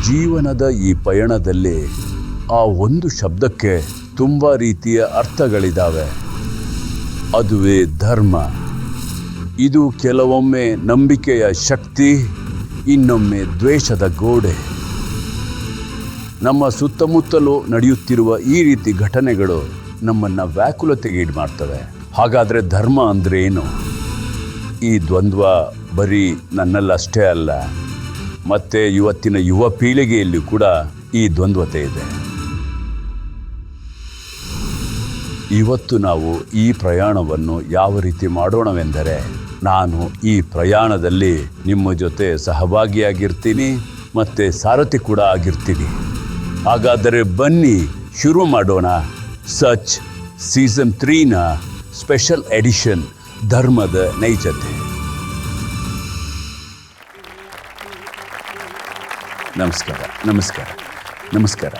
ಜೀವನದ ಈ ಪಯಣದಲ್ಲಿ ಆ ಒಂದು ಶಬ್ದಕ್ಕೆ ತುಂಬ ರೀತಿಯ ಅರ್ಥಗಳಿದ್ದಾವೆ. ಅದುವೇ ಧರ್ಮ. ಇದು ಕೆಲವೊಮ್ಮೆ ನಂಬಿಕೆಯ ಶಕ್ತಿ, ಇನ್ನೊಮ್ಮೆ ದ್ವೇಷದ ಗೋಡೆ. ನಮ್ಮ ಸುತ್ತಮುತ್ತಲೂ ನಡೆಯುತ್ತಿರುವ ಈ ರೀತಿ ಘಟನೆಗಳು ನಮ್ಮನ್ನು ವ್ಯಾಕುಲತೆಗೆ ಈಡು ಮಾಡ್ತವೆ. ಹಾಗಾದರೆ ಧರ್ಮ ಅಂದರೆ ಏನು? ಈ ದ್ವಂದ್ವ ಬರೀ ನನ್ನಲ್ಲಷ್ಟೇ ಅಲ್ಲ, ಮತ್ತು ಇವತ್ತಿನ ಯುವ ಪೀಳಿಗೆಯಲ್ಲಿ ಕೂಡ ಈ ದ್ವಂದ್ವತೆ ಇದೆ. ಇವತ್ತು ನಾವು ಈ ಪ್ರಯಾಣವನ್ನು ಯಾವ ರೀತಿ ಮಾಡೋಣವೆಂದರೆ, ನಾನು ಈ ಪ್ರಯಾಣದಲ್ಲಿ ನಿಮ್ಮ ಜೊತೆ ಸಹಭಾಗಿಯಾಗಿರ್ತೀನಿ ಮತ್ತು ಸಾರಥಿ ಕೂಡ ಆಗಿರ್ತೀನಿ. ಹಾಗಾದರೆ ಬನ್ನಿ ಶುರು ಮಾಡೋಣ ಸಚ್ ಸೀಸನ್ 3ನ ಸ್ಪೆಷಲ್ ಎಡಿಷನ್ ಧರ್ಮದ ನೈಜತೆ. ನಮಸ್ಕಾರ ನಮಸ್ಕಾರ ನಮಸ್ಕಾರ.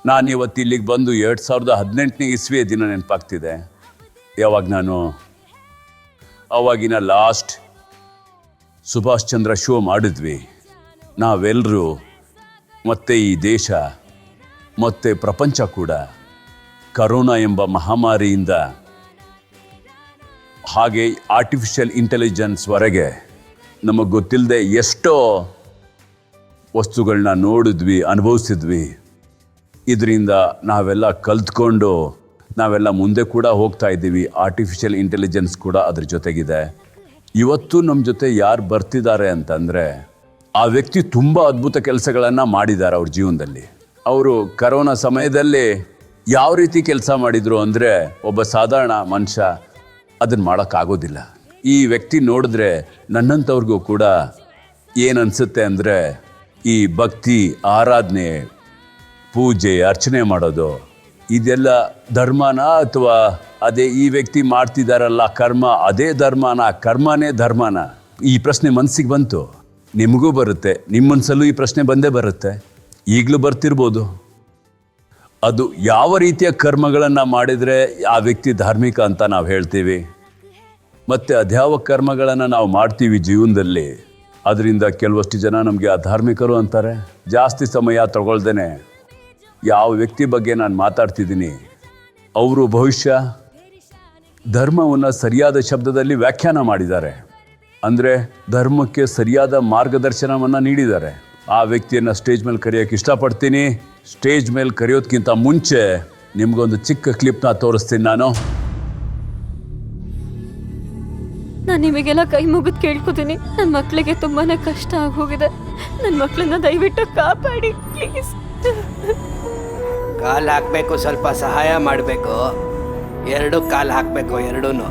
ನಾನಿವತ್ತಿಲ್ಲಿಗೆ ಬಂದು 2018ನೇ ಇಸ್ವಿಯ ದಿನ ನೆನಪಾಗ್ತಿದೆ. ಯಾವಾಗ ಆವಾಗಿನ ಲಾಸ್ಟ್ ಸುಭಾಷ್ ಚಂದ್ರ ಶೋ ಮಾಡಿದ್ವಿ. ನಾವೆಲ್ಲರೂ ಮತ್ತು ಈ ದೇಶ ಮತ್ತು ಪ್ರಪಂಚ ಕೂಡ ಕರೋನಾ ಎಂಬ ಮಹಾಮಾರಿಯಿಂದ, ಹಾಗೆ ಆರ್ಟಿಫಿಷಿಯಲ್ ಇಂಟೆಲಿಜೆನ್ಸ್ವರೆಗೆ ನಮಗೆ ಗೊತ್ತಿಲ್ಲದೆ ಎಷ್ಟೋ ವಸ್ತುಗಳನ್ನ ನೋಡಿದ್ವಿ, ಅನುಭವಿಸಿದ್ವಿ. ಇದರಿಂದ ನಾವೆಲ್ಲ ಕಲ್ತ್ಕೊಂಡು ನಾವೆಲ್ಲ ಮುಂದೆ ಕೂಡ ಹೋಗ್ತಾ ಇದ್ದೀವಿ. ಆರ್ಟಿಫಿಷಿಯಲ್ ಇಂಟೆಲಿಜೆನ್ಸ್ ಕೂಡ ಅದ್ರ ಜೊತೆಗಿದೆ. ಇವತ್ತು ನಮ್ಮ ಜೊತೆ ಯಾರು ಬರ್ತಿದ್ದಾರೆ ಅಂತಂದರೆ, ಆ ವ್ಯಕ್ತಿ ತುಂಬ ಅದ್ಭುತ ಕೆಲಸಗಳನ್ನು ಮಾಡಿದ್ದಾರೆ ಅವ್ರ ಜೀವನದಲ್ಲಿ. ಅವರು ಕರೋನಾ ಸಮಯದಲ್ಲಿ ಯಾವ ರೀತಿ ಕೆಲಸ ಮಾಡಿದರು ಅಂದರೆ, ಒಬ್ಬ ಸಾಧಾರಣ ಮನುಷ್ಯ ಅದನ್ನು ಮಾಡೋಕ್ಕಾಗೋದಿಲ್ಲ. ಈ ವ್ಯಕ್ತಿ ನೋಡಿದ್ರೆ ನನ್ನಂಥವ್ರಿಗೂ ಕೂಡ ಏನನ್ಸುತ್ತೆ ಅಂದರೆ, ಈ ಭಕ್ತಿ, ಆರಾಧನೆ, ಪೂಜೆ, ಅರ್ಚನೆ ಮಾಡೋದು ಇದೆಲ್ಲ ಧರ್ಮನ, ಅಥವಾ ಅದೇ ಈ ವ್ಯಕ್ತಿ ಮಾಡ್ತಿದ್ದಾರಲ್ಲ ಕರ್ಮ, ಅದೇ ಧರ್ಮನ, ಕರ್ಮನೇ ಧರ್ಮನ? ಈ ಪ್ರಶ್ನೆ ಮನಸ್ಸಿಗೆ ಬಂತು. ನಿಮಗೂ ಬರುತ್ತೆ, ನಿಮ್ಮ ಮನಸ್ಸಲ್ಲೂ ಈ ಪ್ರಶ್ನೆ ಬಂದೇ ಬರುತ್ತೆ, ಈಗಲೂ ಬರ್ತಿರ್ಬೋದು. ಅದು ಯಾವ ರೀತಿಯ ಕರ್ಮಗಳನ್ನು ಮಾಡಿದರೆ ಆ ವ್ಯಕ್ತಿ ಧಾರ್ಮಿಕ ಅಂತ ನಾವು ಹೇಳ್ತೀವಿ, ಮತ್ತು ಅದ್ಯಾವ ಕರ್ಮಗಳನ್ನು ನಾವು ಮಾಡ್ತೀವಿ ಜೀವನದಲ್ಲಿ, ಅದರಿಂದ ಕೆಲವಷ್ಟು ಜನ ನಮಗೆ ಅಧಾರ್ಮಿಕರು ಅಂತಾರೆ. ಜಾಸ್ತಿ ಸಮಯ ತಗೊಳ್ದೇನೆ ಯಾವ ವ್ಯಕ್ತಿ ಬಗ್ಗೆ ನಾನು ಮಾತಾಡ್ತಿದ್ದೀನಿ, ಅವರು ಬಹುಶಃ ಧರ್ಮವನ್ನು ಸರಿಯಾದ ಶಬ್ದದಲ್ಲಿ ವ್ಯಾಖ್ಯಾನ ಮಾಡಿದ್ದಾರೆ. ಅಂದರೆ ಧರ್ಮಕ್ಕೆ ಸರಿಯಾದ ಮಾರ್ಗದರ್ಶನವನ್ನು ನೀಡಿದ್ದಾರೆ. ಆ ವ್ಯಕ್ತಿಯನ್ನು ಸ್ಟೇಜ್ ಮೇಲೆ ಕರೆಯೋಕ್ಕೆ ಇಷ್ಟಪಡ್ತೀನಿ. ಸ್ಟೇಜ್ ಮೇಲೆ ಕರೆಯೋದಕ್ಕಿಂತ ಮುಂಚೆ ನಿಮಗೊಂದು ಚಿಕ್ಕ ಕ್ಲಿಪ್ನ ತೋರಿಸ್ತೀನಿ. ನಾನು ನಿಮಗೆಲ್ಲ ಕೈ ಮುಗಿದು ಕೇಳ್ಕೊತೀನಿ. ನನ್ನ ಮಕ್ಕಳಿಗೆ ತುಂಬಾನೇ ಕಷ್ಟ ಆಗೋಗಿದೆ. ನನ್ನ ಮಕ್ಕಳನ್ನ ದಯವಿಟ್ಟು ಕಾಪಾಡಿ ಪ್ಲೀಸ್. ಕಾಲು ಹಾಕಬೇಕು, ಸ್ವಲ್ಪ ಸಹಾಯ ಮಾಡಬೇಕು. 2 ಕಾಲು ಹಾಕಬೇಕು, 2.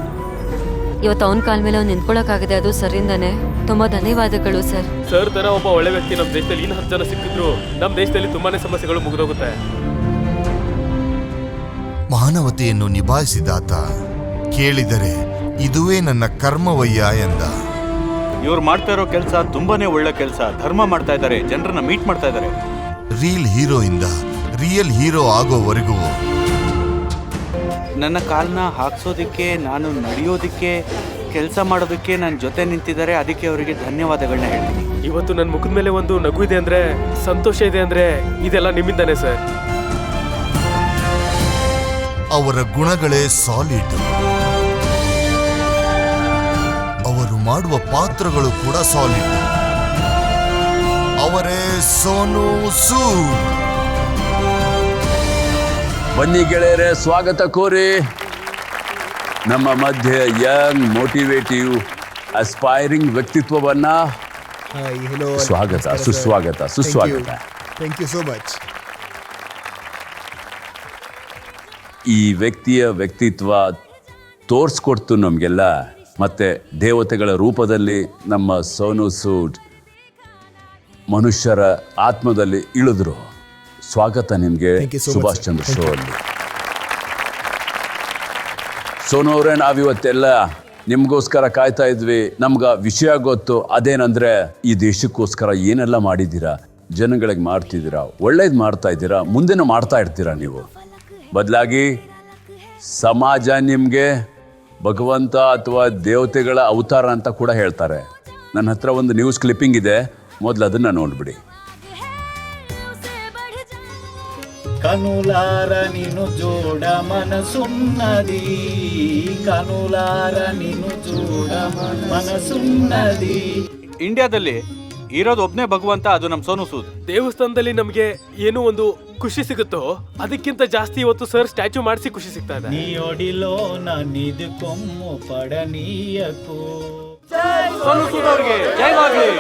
ಇವತ್ತು ಅವನ ಕಾಲ ಮೇಲೆ ಅವ್ನು ನಿಂತ್ಕೊಳ್ಳೋಕ್ಕಾಗಿದೆ, ಅದು ಸರಿಂದಾನೆ. ತುಂಬಾ ಧನ್ಯವಾದಗಳು ಸರ್. ಸರ್ ತರ ಒಬ್ಬ ಒಳ್ಳೆ ವ್ಯಕ್ತಿ ನಮ್ಮ ದೇಶದಲ್ಲಿ 10 ಜನ ಸಿಕ್ಕಿದ್ರು ನಮ್ಮ ದೇಶದಲ್ಲಿ ತುಂಬಾನೇ ಸಮಸ್ಯೆಗಳು ಮುಗಿದೋಗುತ್ತೆ. ಮಾನವತೆಯನ್ನು ನಿಭಾಯಿಸಿದಾತ ಕೇಳಿದರೆ ಇದುವೇ ನನ್ನ ಕರ್ಮವಯ್ಯ ಎಂದ. ಇವ್ರು ಮಾಡ್ತಾ ಇರೋ ಕೆಲಸ ತುಂಬಾನೇ ಒಳ್ಳೆ ಕೆಲಸ. ಧರ್ಮ ಮಾಡ್ತಾ ಇದ್ದಾರೆ, ಜನರನ್ನ ಮೀಟ್ ಮಾಡ್ತಾ ಇದ್ದಾರೆ. ರೀಲ್ ಹೀರೋ ಇಂದ ರಿಯಲ್ ಹೀರೋ ಆಗೋವರೆಗೂ ನನ್ನ ಕಾಲ್ನ ಹಾಕ್ಸೋದಿಕ್ಕೆ, ನಾನು ನಡೆಯೋದಿಕ್ಕೆ, ಕೆಲಸ ಮಾಡೋದಕ್ಕೆ ನನ್ನ ಜೊತೆ ನಿಂತಿದ್ದಾರೆ. ಅದಕ್ಕೆ ಅವರಿಗೆ ಧನ್ಯವಾದಗಳನ್ನ ಹೇಳ್ತೀನಿ. ಇವತ್ತು ನನ್ನ ಮುಖದ ಮೇಲೆ ಒಂದು ನಗು ಇದೆ ಅಂದ್ರೆ, ಸಂತೋಷ ಇದೆ ಅಂದ್ರೆ, ಇದೆಲ್ಲ ನಿಮ್ಮಿಂದಾನೆ ಸರ್. ಅವರ ಗುಣಗಳೇ ಸಾಲಿಡ್. ಅವರು ಮಾಡುವ ಪಾತ್ರಗಳು ಕೂಡ ಸಾಲಿಡ್. ಅವರೇ ಸೋನು ಸೂದ್. ಬನ್ನಿ ಗೆಳೆಯರೆ, ಸ್ವಾಗತ ಕೋರಿ. ನಮ್ಮ ಮಧ್ಯೆ ಯಂಗ್, ಮೋಟಿವೇಟಿವ್, ಅಸ್ಪೈರಿಂಗ್ ವ್ಯಕ್ತಿತ್ವವನ್ನ ಸ್ವಾಗತ, ಸುಸ್ವಾಗತ, ಸುಸ್ವಾಗತ. Thank you so much. ಈ ವ್ಯಕ್ತಿಯ ವ್ಯಕ್ತಿತ್ವ ತೋರಿಸ್ಕೊಡ್ತು ನಮಗೆಲ್ಲ. ಮತ್ತು ದೇವತೆಗಳ ರೂಪದಲ್ಲಿ ನಮ್ಮ ಸೋನು ಸೂದ್ ಮನುಷ್ಯರ ಆತ್ಮದಲ್ಲಿ ಇಳಿದ್ರು. ಸ್ವಾಗತ ನಿಮಗೆ ಸುಭಾಷ್ ಚಂದ್ರ ಶೋ ಅಲ್ಲಿ. ಸೋನು ಅವರೇ, ನಾವಿವತ್ತೆಲ್ಲ ನಿಮಗೋಸ್ಕರ ಕಾಯ್ತಾ ಇದ್ವಿ. ನಮ್ಗೆ ವಿಷಯ ಗೊತ್ತು. ಅದೇನಂದರೆ, ಈ ದೇಶಕ್ಕೋಸ್ಕರ ಏನೆಲ್ಲ ಮಾಡಿದ್ದೀರಾ, ಜನಗಳಿಗೆ ಮಾಡ್ತಿದ್ದೀರಾ, ಒಳ್ಳೇದು ಮಾಡ್ತಾ ಇದ್ದೀರಾ, ಮುಂದೆನೂ ಮಾಡ್ತಾ ಇರ್ತೀರಾ ನೀವು. ಬದಲಾಗಿ ಸಮಾಜ ನಿಮಗೆ ಭಗವಂತ ಅಥವಾ ದೇವತೆಗಳ ಅವತಾರ ಅಂತ ಕೂಡ ಹೇಳ್ತಾರೆ. ನನ್ನ ಹತ್ರ ಒಂದು ನ್ಯೂಸ್ ಕ್ಲಿಪ್ಪಿಂಗ್ ಇದೆ, ಮೊದಲು ಅದನ್ನು ನೋಡಿಬಿಡಿ. కనులార నిన్ను చూడ మనసున్నది, కనులార నిన్ను చూడ మనసున్నది. ಇಂಡಿಯಾದಲ್ಲಿ ಇರೋದು ಒಬ್ನೇ ಭಗವಂತ, ಅದು ನಮ್ಮ ಸೋನು ಸೂದ್. ದೇವಸ್ಥಾನದಲ್ಲಿ ನಮ್ಗೆ ಏನೋ ಒಂದು ಖುಷಿ ಸಿಗುತ್ತೋ ಅದಕ್ಕಿಂತ ಜಾಸ್ತಿ ಇವತ್ತು ಸರ್ ಸ್ಟ್ಯಾಚು ಮಾಡಿಸಿ ಖುಷಿ ಸಿಗ್ತಾ ಇದೆ. నీ ఒడిలో నన్నిది కొమ్ము పడనీయకు. ಸೋನು ಸೂದ್ ಅವ್ರಿಗೆ ಜಯವಾಗಲಿ.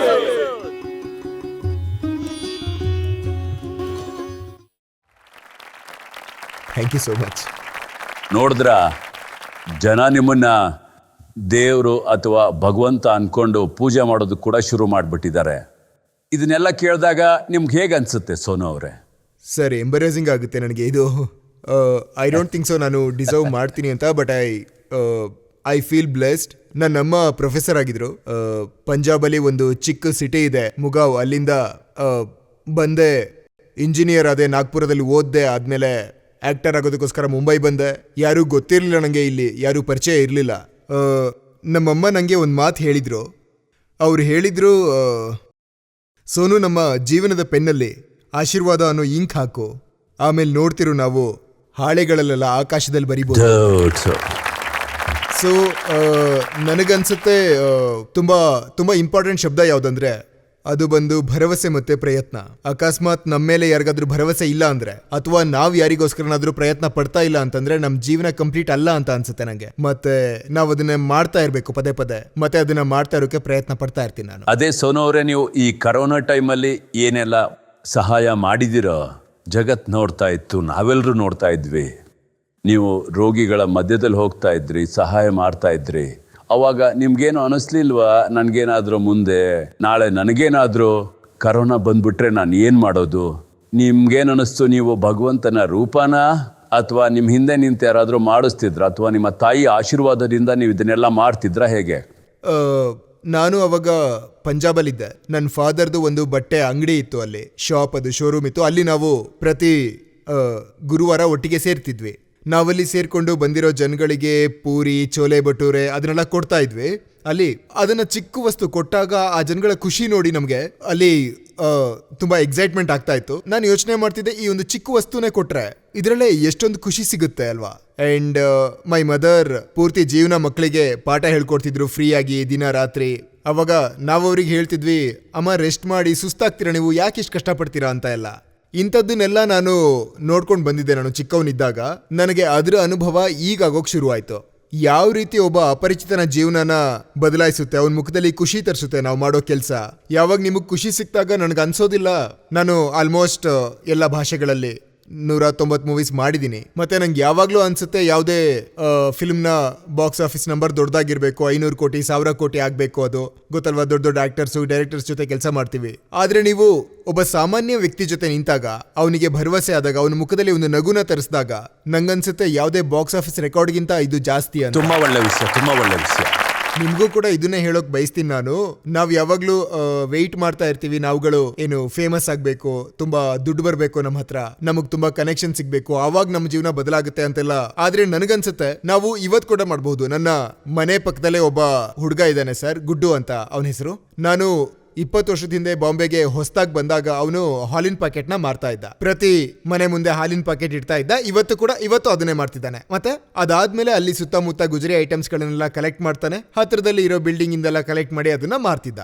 Thank you so much. ನೋಡಿದ್ರ ಜನ ನಿಮ್ಮನ್ನ ದೇವರು ಅಥವಾ ಭಗವಂತ ಅಂದ್ಕೊಂಡು ಪೂಜೆ ಮಾಡೋದು ಕೂಡ ಶುರು ಮಾಡಿಬಿಟ್ಟಿದ್ದಾರೆ. ಇದನ್ನೆಲ್ಲ ಕೇಳಿದಾಗ ನಿಮ್ಗೆ ಹೇಗೆ ಅನಿಸುತ್ತೆ ಸೋನು ಅವರೇ? ಸರ್ ಎಂಬರೇಸಿಂಗ್ ಆಗುತ್ತೆ ನನಗೆ ಇದು. ಐ ಡೋಂಟ್ ಥಿಂಕ್ ಸೊ ನಾನು ಡಿಸರ್ವ್ ಮಾಡ್ತೀನಿ ಅಂತ, ಬಟ್ ಐ ಫೀಲ್ ಬ್ಲೆಸ್ಡ್. ನನ್ನಮ್ಮ ಪ್ರೊಫೆಸರ್ ಆಗಿದ್ರು. ಪಂಜಾಬಲ್ಲಿ ಒಂದು ಚಿಕ್ಕ ಸಿಟಿ ಇದೆ ಮುಗಾವ್, ಅಲ್ಲಿಂದ ಬಂದೆ, ಇಂಜಿನಿಯರ್ ಆದೆ, ನಾಗ್ಪುರದಲ್ಲಿ ಓದಿದೆ, ಆದಮೇಲೆ ಆ್ಯಕ್ಟರ್ ಆಗೋದಕ್ಕೋಸ್ಕರ ಮುಂಬೈ ಬಂದೆ. ಯಾರೂ ಗೊತ್ತಿರಲಿಲ್ಲ ನನಗೆ, ಇಲ್ಲಿ ಯಾರೂ ಪರಿಚಯ ಇರಲಿಲ್ಲ. ನಮ್ಮಮ್ಮ ನನಗೆ ಒಂದು ಮಾತು ಹೇಳಿದರು. ಅವ್ರು ಹೇಳಿದರು, ಸೋನು, ನಮ್ಮ ಜೀವನದ ಪೆನ್ನಲ್ಲಿ ಆಶೀರ್ವಾದ ಅನ್ನೋ ಇಂಕ್ ಹಾಕು, ಆಮೇಲೆ ನೋಡ್ತಿರು ನಾವು ಹಾಳೆಗಳಲ್ಲೆಲ್ಲ ಆಕಾಶದಲ್ಲಿ ಬರಿಬೋದು. ಸೊ ನನಗನ್ಸುತ್ತೆ ತುಂಬ ಇಂಪಾರ್ಟೆಂಟ್ ಶಬ್ದ ಯಾವುದಂದ್ರೆ ಅದು ಬಂದು ಭರವಸೆ ಮತ್ತೆ ಪ್ರಯತ್ನ. ಅಕಸ್ಮಾತ್ ನಮ್ಮ ಮೇಲೆ ಯಾರಿಗಾದ್ರೂ ಭರವಸೆ ಇಲ್ಲ ಅಂದ್ರೆ, ಅಥವಾ ನಾವು ಯಾರಿಗೋಸ್ಕರನಾದ್ರೂ ಪ್ರಯತ್ನ ಪಡ್ತಾ ಇಲ್ಲ ಅಂತಂದ್ರೆ ನಮ್ಮ ಜೀವನ ಕಂಪ್ಲೀಟ್ ಅಲ್ಲ ಅಂತ ಅನ್ಸುತ್ತೆ ನಂಗೆ. ಮತ್ತೆ ನಾವು ಅದನ್ನ ಮಾಡ್ತಾ ಇರಬೇಕು ಪದೇ ಪದೇ, ಮತ್ತೆ ಅದನ್ನ ಮಾಡ್ತಾ ಇರೋಕೆ ಪ್ರಯತ್ನ ಪಡ್ತಾ ಇರ್ತೀನಿ ನಾನು. ಅದೇ ಸೋನು ಅವರೇ, ನೀವು ಈ ಕರೋನಾ ಟೈಮಲ್ಲಿ ಏನೆಲ್ಲ ಸಹಾಯ ಮಾಡಿದಿರೋ ಜಗತ್ ನೋಡ್ತಾ ಇತ್ತು, ನಾವೆಲ್ಲರೂ ನೋಡ್ತಾ ಇದ್ವಿ. ನೀವು ರೋಗಿಗಳ ಮಧ್ಯದಲ್ಲಿ ಹೋಗ್ತಾ ಇದ್ರಿ, ಸಹಾಯ ಮಾಡ್ತಾ ಇದ್ರಿ. ಅವಾಗ ನಿಮ್ಗೇನು ಅನಿಸ್ಲಿಲ್ವಾ, ನನಗೇನಾದರೂ ಮುಂದೆ ನಾಳೆ ನನಗೇನಾದರೂ ಕರೋನಾ ಬಂದ್ಬಿಟ್ರೆ ನಾನು ಏನು ಮಾಡೋದು? ನಿಮ್ಗೇನು ಅನ್ನಿಸ್ತು? ನೀವು ಭಗವಂತನ ರೂಪನ ಅಥವಾ ನಿಮ್ಮ ಹಿಂದೆ ನಿಂತು ಯಾರಾದರೂ ಮಾಡಿಸ್ತಿದ್ರ, ಅಥವಾ ನಿಮ್ಮ ತಾಯಿ ಆಶೀರ್ವಾದದಿಂದ ನೀವು ಇದನ್ನೆಲ್ಲ ಮಾಡ್ತಿದ್ರಾ, ಹೇಗೆ? ನಾನು ಅವಾಗ ಪಂಜಾಬಲ್ಲಿದ್ದೆ. ನನ್ನ ಫಾದರ್ದು ಒಂದು ಬಟ್ಟೆ ಅಂಗಡಿ ಇತ್ತು, ಅಲ್ಲಿ ಶಾಪ್, ಅದು ಶೋರೂಮ್ ಇತ್ತು. ಅಲ್ಲಿ ನಾವು ಪ್ರತಿ ಗುರುವಾರ ಒಟ್ಟಿಗೆ ಸೇರ್ತಿದ್ವಿ. ನಾವಲ್ಲಿ ಸೇರ್ಕೊಂಡು ಬಂದಿರೋ ಜನಗಳಿಗೆ ಪೂರಿ, ಚೋಲೆ ಭಟೂರೆ ಅದನ್ನೆಲ್ಲ ಕೊಡ್ತಾ ಇದ್ವಿ. ಅಲ್ಲಿ ಅದನ್ನ ಚಿಕ್ಕ ವಸ್ತು ಕೊಟ್ಟಾಗ ಆ ಜನಗಳ ಖುಷಿ ನೋಡಿ ನಮಗೆ ಅಲ್ಲಿ ತುಂಬಾ ಎಕ್ಸೈಟ್ಮೆಂಟ್ ಆಗ್ತಾ ಇತ್ತು. ನಾನು ಯೋಚನೆ ಮಾಡ್ತಿದ್ದೆ, ಈ ಒಂದು ಚಿಕ್ಕ ವಸ್ತುನೇ ಕೊಟ್ರೆ ಇದರಲ್ಲೇ ಎಷ್ಟೊಂದು ಖುಷಿ ಸಿಗುತ್ತೆ ಅಲ್ವಾ. ಅಂಡ್ ಮೈ ಮದರ್ ಪೂರ್ತಿ ಜೀವನ ಮಕ್ಕಳಿಗೆ ಪಾಠ ಹೇಳ್ಕೊಡ್ತಿದ್ರು ಫ್ರೀ ಆಗಿ ದಿನ ರಾತ್ರಿ. ಅವಾಗ ನಾವು ಅವ್ರಿಗೆ ಹೇಳ್ತಿದ್ವಿ, ಅಮ್ಮ ರೆಸ್ಟ್ ಮಾಡಿ, ಸುಸ್ತಾಗ್ತೀರಾ ನೀವು, ಯಾಕೆ ಇಷ್ಟು ಕಷ್ಟಪಡ್ತೀರಾ ಅಂತ ಎಲ್ಲ. ಇಂಥದ್ದನ್ನೆಲ್ಲ ನಾನು ನೋಡ್ಕೊಂಡು ಬಂದಿದ್ದೆ ನಾನು ಚಿಕ್ಕವನಿದ್ದಾಗ. ನನಗೆ ಅದರ ಅನುಭವ ಈಗ ಆಗೋಕೆ ಶುರುವಾಯಿತು. ಯಾವ ರೀತಿ ಒಬ್ಬ ಅಪರಿಚಿತನ ಜೀವನನ ಬದಲಾಯಿಸುತ್ತೆ, ಅವನ ಮುಖದಲ್ಲಿ ಖುಷಿ ತರಿಸುತ್ತೆ ನಾವು ಮಾಡೋ ಕೆಲಸ. ಯಾವಾಗ ನಿಮಗೆ ಖುಷಿ ಸಿಕ್ತಾಗ ನನಗೆ ಅನ್ಸೋದಿಲ್ಲ. ನಾನು ಆಲ್ಮೋಸ್ಟ್ ಎಲ್ಲ ಭಾಷೆಗಳಲ್ಲಿ 190 ಮೂವೀಸ್ ಮಾಡಿದ್ದೀನಿ. ಮತ್ತೆ ನಂಗೆ ಯಾವಾಗಲೂ ಅನ್ಸುತ್ತೆ, ಯಾವುದೇ ಫಿಲ್ಮ್ನ ಬಾಕ್ಸ್ ಆಫೀಸ್ ನಂಬರ್ ದೊಡ್ಡದಾಗಿರ್ಬೇಕು, 500 ಕೋಟಿ 1000 ಕೋಟಿ ಆಗಬೇಕು, ಅದು ಗೊತ್ತಲ್ವಾ. ದೊಡ್ಡ ದೊಡ್ಡ ಆಕ್ಟರ್ಸು, ಡೈರೆಕ್ಟರ್ಸ್ ಜೊತೆ ಕೆಲಸ ಮಾಡ್ತೀವಿ. ಆದರೆ ನೀವು ಒಬ್ಬ ಸಾಮಾನ್ಯ ವ್ಯಕ್ತಿ ಜೊತೆ ನಿಂತಾಗ, ಅವನಿಗೆ ಭರವಸೆ ಆದಾಗ, ಅವನ ಮುಖದಲ್ಲಿ ಒಂದು ನಗುನ ತರಿಸಿದಾಗ ನಂಗನ್ಸುತ್ತೆ ಯಾವುದೇ ಬಾಕ್ಸ್ ಆಫೀಸ್ ರೆಕಾರ್ಡ್ಗಿಂತ ಇದು ಜಾಸ್ತಿ ಅಂತ. ತುಂಬ ಒಳ್ಳೆ ವಿಷಯ, ತುಂಬ ಒಳ್ಳೆ ವಿಷಯ. ನಿಮಗೂ ಕೂಡ ಇದನ್ನೇ ಹೇಳೋಕೆ ಬಯಸ್ತೀನಿ ನಾನು. ನಾವು ಯಾವಾಗಲೂ ವೆಯ್ಟ್ ಮಾಡ್ತಾ ಇರ್ತೀವಿ, ನಾವುಗಳು ಏನು ಫೇಮಸ್ ಆಗಬೇಕು, ತುಂಬಾ ದುಡ್ಡು ಬರಬೇಕು ನಮ್ಮ ಹತ್ರ, ನಮಗೆ ತುಂಬಾ ಕನೆಕ್ಷನ್ ಸಿಗಬೇಕು, ಆವಾಗ ನಮ್ಮ ಜೀವನ ಬದಲಾಗುತ್ತೆ ಅಂತೆಲ್ಲ. ಆದ್ರೆ ನನಗನ್ಸುತ್ತೆ ನಾವು ಇವತ್ತು ಕೂಡ ಮಾಡಬಹುದು. ನನ್ನ ಮನೆ ಪಕ್ಕದಲ್ಲೇ ಒಬ್ಬ ಹುಡುಗ ಇದ್ದಾನೆ ಸರ್, ಗುಡ್ಡು ಅಂತ ಅವನ ಹೆಸರು. ನಾನು 20 ವರ್ಷದ ಹಿಂದೆ ಬಾಂಬೆಗೆ ಹೊಸದಾಗಿ ಬಂದಾಗ ಅವನು ಹಾಲಿನ ಪ್ಯಾಕೆಟ್ ನ ಮಾರ್ತಾ ಇದ್ದ. ಪ್ರತಿ ಮನೆ ಮುಂದೆ ಹಾಲಿನ ಪ್ಯಾಕೆಟ್ ಇಡ್ತಾ ಇದ್ದ. ಇವತ್ತು ಅದನ್ನೇ ಮಾಡ್ತಿದ್ದಾನೆ. ಮತ್ತೆ ಅದಾದ್ಮೇಲೆ ಅಲ್ಲಿ ಸುತ್ತಮುತ್ತ ಗುಜರಿ ಐಟಮ್ಸ್ ಗಳನ್ನೆಲ್ಲ ಕಲೆಕ್ಟ್ ಮಾಡ್ತಾನೆ. ಹತ್ರದಲ್ಲಿ ಇರೋ ಬಿಲ್ಡಿಂಗ್ ಇಂದೆಲ್ಲ ಕಲೆಕ್ಟ್ ಮಾಡಿ ಅದನ್ನ ಮಾರ್ತಿದ್ದ.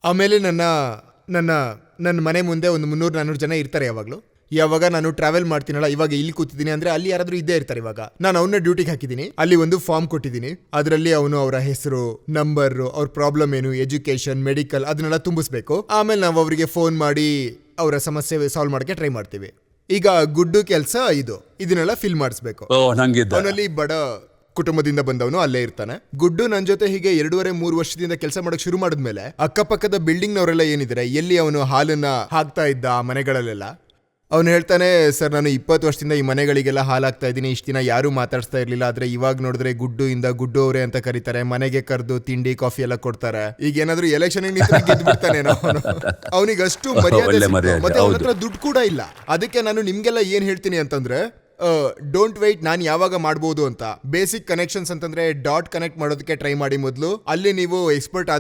ಆಮೇಲೆ ನನ್ನ ಮನೆ ಮುಂದೆ ಒಂದು 300-400 ಜನ ಇರ್ತಾರೆ ಯಾವಾಗಲೂ. ಯಾವಾಗ ನಾನು ಟ್ರಾವೆಲ್ ಮಾಡ್ತೀನಲ್ಲ, ಇವಾಗ ಇಲ್ಲಿ ಕೂತಿದ್ದೀನಿ ಅಂದ್ರೆ ಅಲ್ಲಿ ಯಾರಾದ್ರೂ ಇದ್ದೇ ಇರ್ತಾರೆ. ಇವಾಗ ನಾನು ಅವನ್ನ ಡ್ಯೂಟಿಗೆ ಹಾಕಿದ್ದೀನಿ. ಅಲ್ಲಿ ಒಂದು ಫಾರ್ಮ್ ಕೊಟ್ಟಿದ್ದೀನಿ. ಅದರಲ್ಲಿ ಅವನು ಅವರ ಹೆಸರು, ನಂಬರ್, ಅವ್ರ ಪ್ರಾಬ್ಲಮ್ ಏನು, ಎಜುಕೇಶನ್, ಮೆಡಿಕಲ್ ಅದನ್ನೆಲ್ಲ ತುಂಬಿಸ್ಬೇಕು. ಆಮೇಲೆ ನಾವು ಅವರಿಗೆ ಫೋನ್ ಮಾಡಿ ಅವರ ಸಮಸ್ಯೆ ಸಾಲ್ವ್ ಮಾಡಕ್ಕೆ ಟ್ರೈ ಮಾಡ್ತೀವಿ. ಈಗ ಗುಡ್ಡು ಕೆಲಸ ಇದನ್ನೆಲ್ಲ ಫಿಲ್ ಮಾಡಿಸ್ಬೇಕು. ಅವನಲ್ಲಿ ಬಡ ಕುಟುಂಬದಿಂದ ಬಂದವನು ಅಲ್ಲೇ ಇರ್ತಾನೆ. ಗುಡ್ಡು ನನ್ನ ಜೊತೆ ಹೀಗೆ 2.5-3 ವರ್ಷದಿಂದ ಕೆಲಸ ಮಾಡಕ್ ಶುರು ಮಾಡಿದ್ಮೇಲೆ ಅಕ್ಕಪಕ್ಕದ ಬಿಲ್ಡಿಂಗ್ ನವರೆಲ್ಲ ಏನಿದ್ದಾರೆ, ಎಲ್ಲಿ ಅವನು ಹಾಲನ್ನ ಹಾಕ್ತಾ ಇದ್ದ ಆ ಮನೆಗಳಲ್ಲೆಲ್ಲ, ಅವನು ಹೇಳ್ತಾನೆ, ಸರ್ ನಾನು 20 ವರ್ಷದಿಂದ ಈ ಮನೆಗಳಿಗೆಲ್ಲ ಹಾಲಾಗ್ತಾ ಇದ್ದೀನಿ, ಇಷ್ಟು ದಿನ ಯಾರೂ ಮಾತಾಡ್ಸ್ತಾ ಇರ್ಲಿಲ್ಲ. ಆದ್ರೆ ಇವಾಗ ನೋಡಿದ್ರೆ ಗುಡ್ಡು ಅವರೇ ಅಂತ ಕರೀತಾರೆ, ಮನೆಗೆ ಕರೆದು ತಿಂಡಿ ಕಾಫಿ ಎಲ್ಲ ಕೊಡ್ತಾರೆ. ಈಗ ಏನಾದ್ರು ಎಲೆಕ್ಷನ್ ಗೆದ್ದು ಬಿಡ್ತಾನೆ. ಅವನಿಗೆ ಅಷ್ಟು ಮರ್ಯಾದೆ, ಮತ್ತೆ ಅವನ ಹತ್ರ ದುಡ್ಡು ಕೂಡ ಇಲ್ಲ. ಅದಕ್ಕೆ ನಾನು ನಿಮ್ಗೆಲ್ಲ ಏನ್ ಹೇಳ್ತೀನಿ ಅಂತಂದ್ರೆ, ಡೋಂಟ್ ವೆಯ್ಟ್ ನಾನು ಯಾವಾಗ ಮಾಡ್ಬೋದು ಅಂತ. ಬೇಸಿಕ್ ಕನೆಕ್ಷನ್ಸ್ ಅಂತಂದ್ರೆ ಡಾಟ್ ಕನೆಕ್ಟ್ ಮಾಡೋದಕ್ಕೆ ಟ್ರೈ ಮಾಡಿ ಮೊದಲು. ಅಲ್ಲಿ ನೀವು ಎಕ್ಸ್ಪರ್ಟ್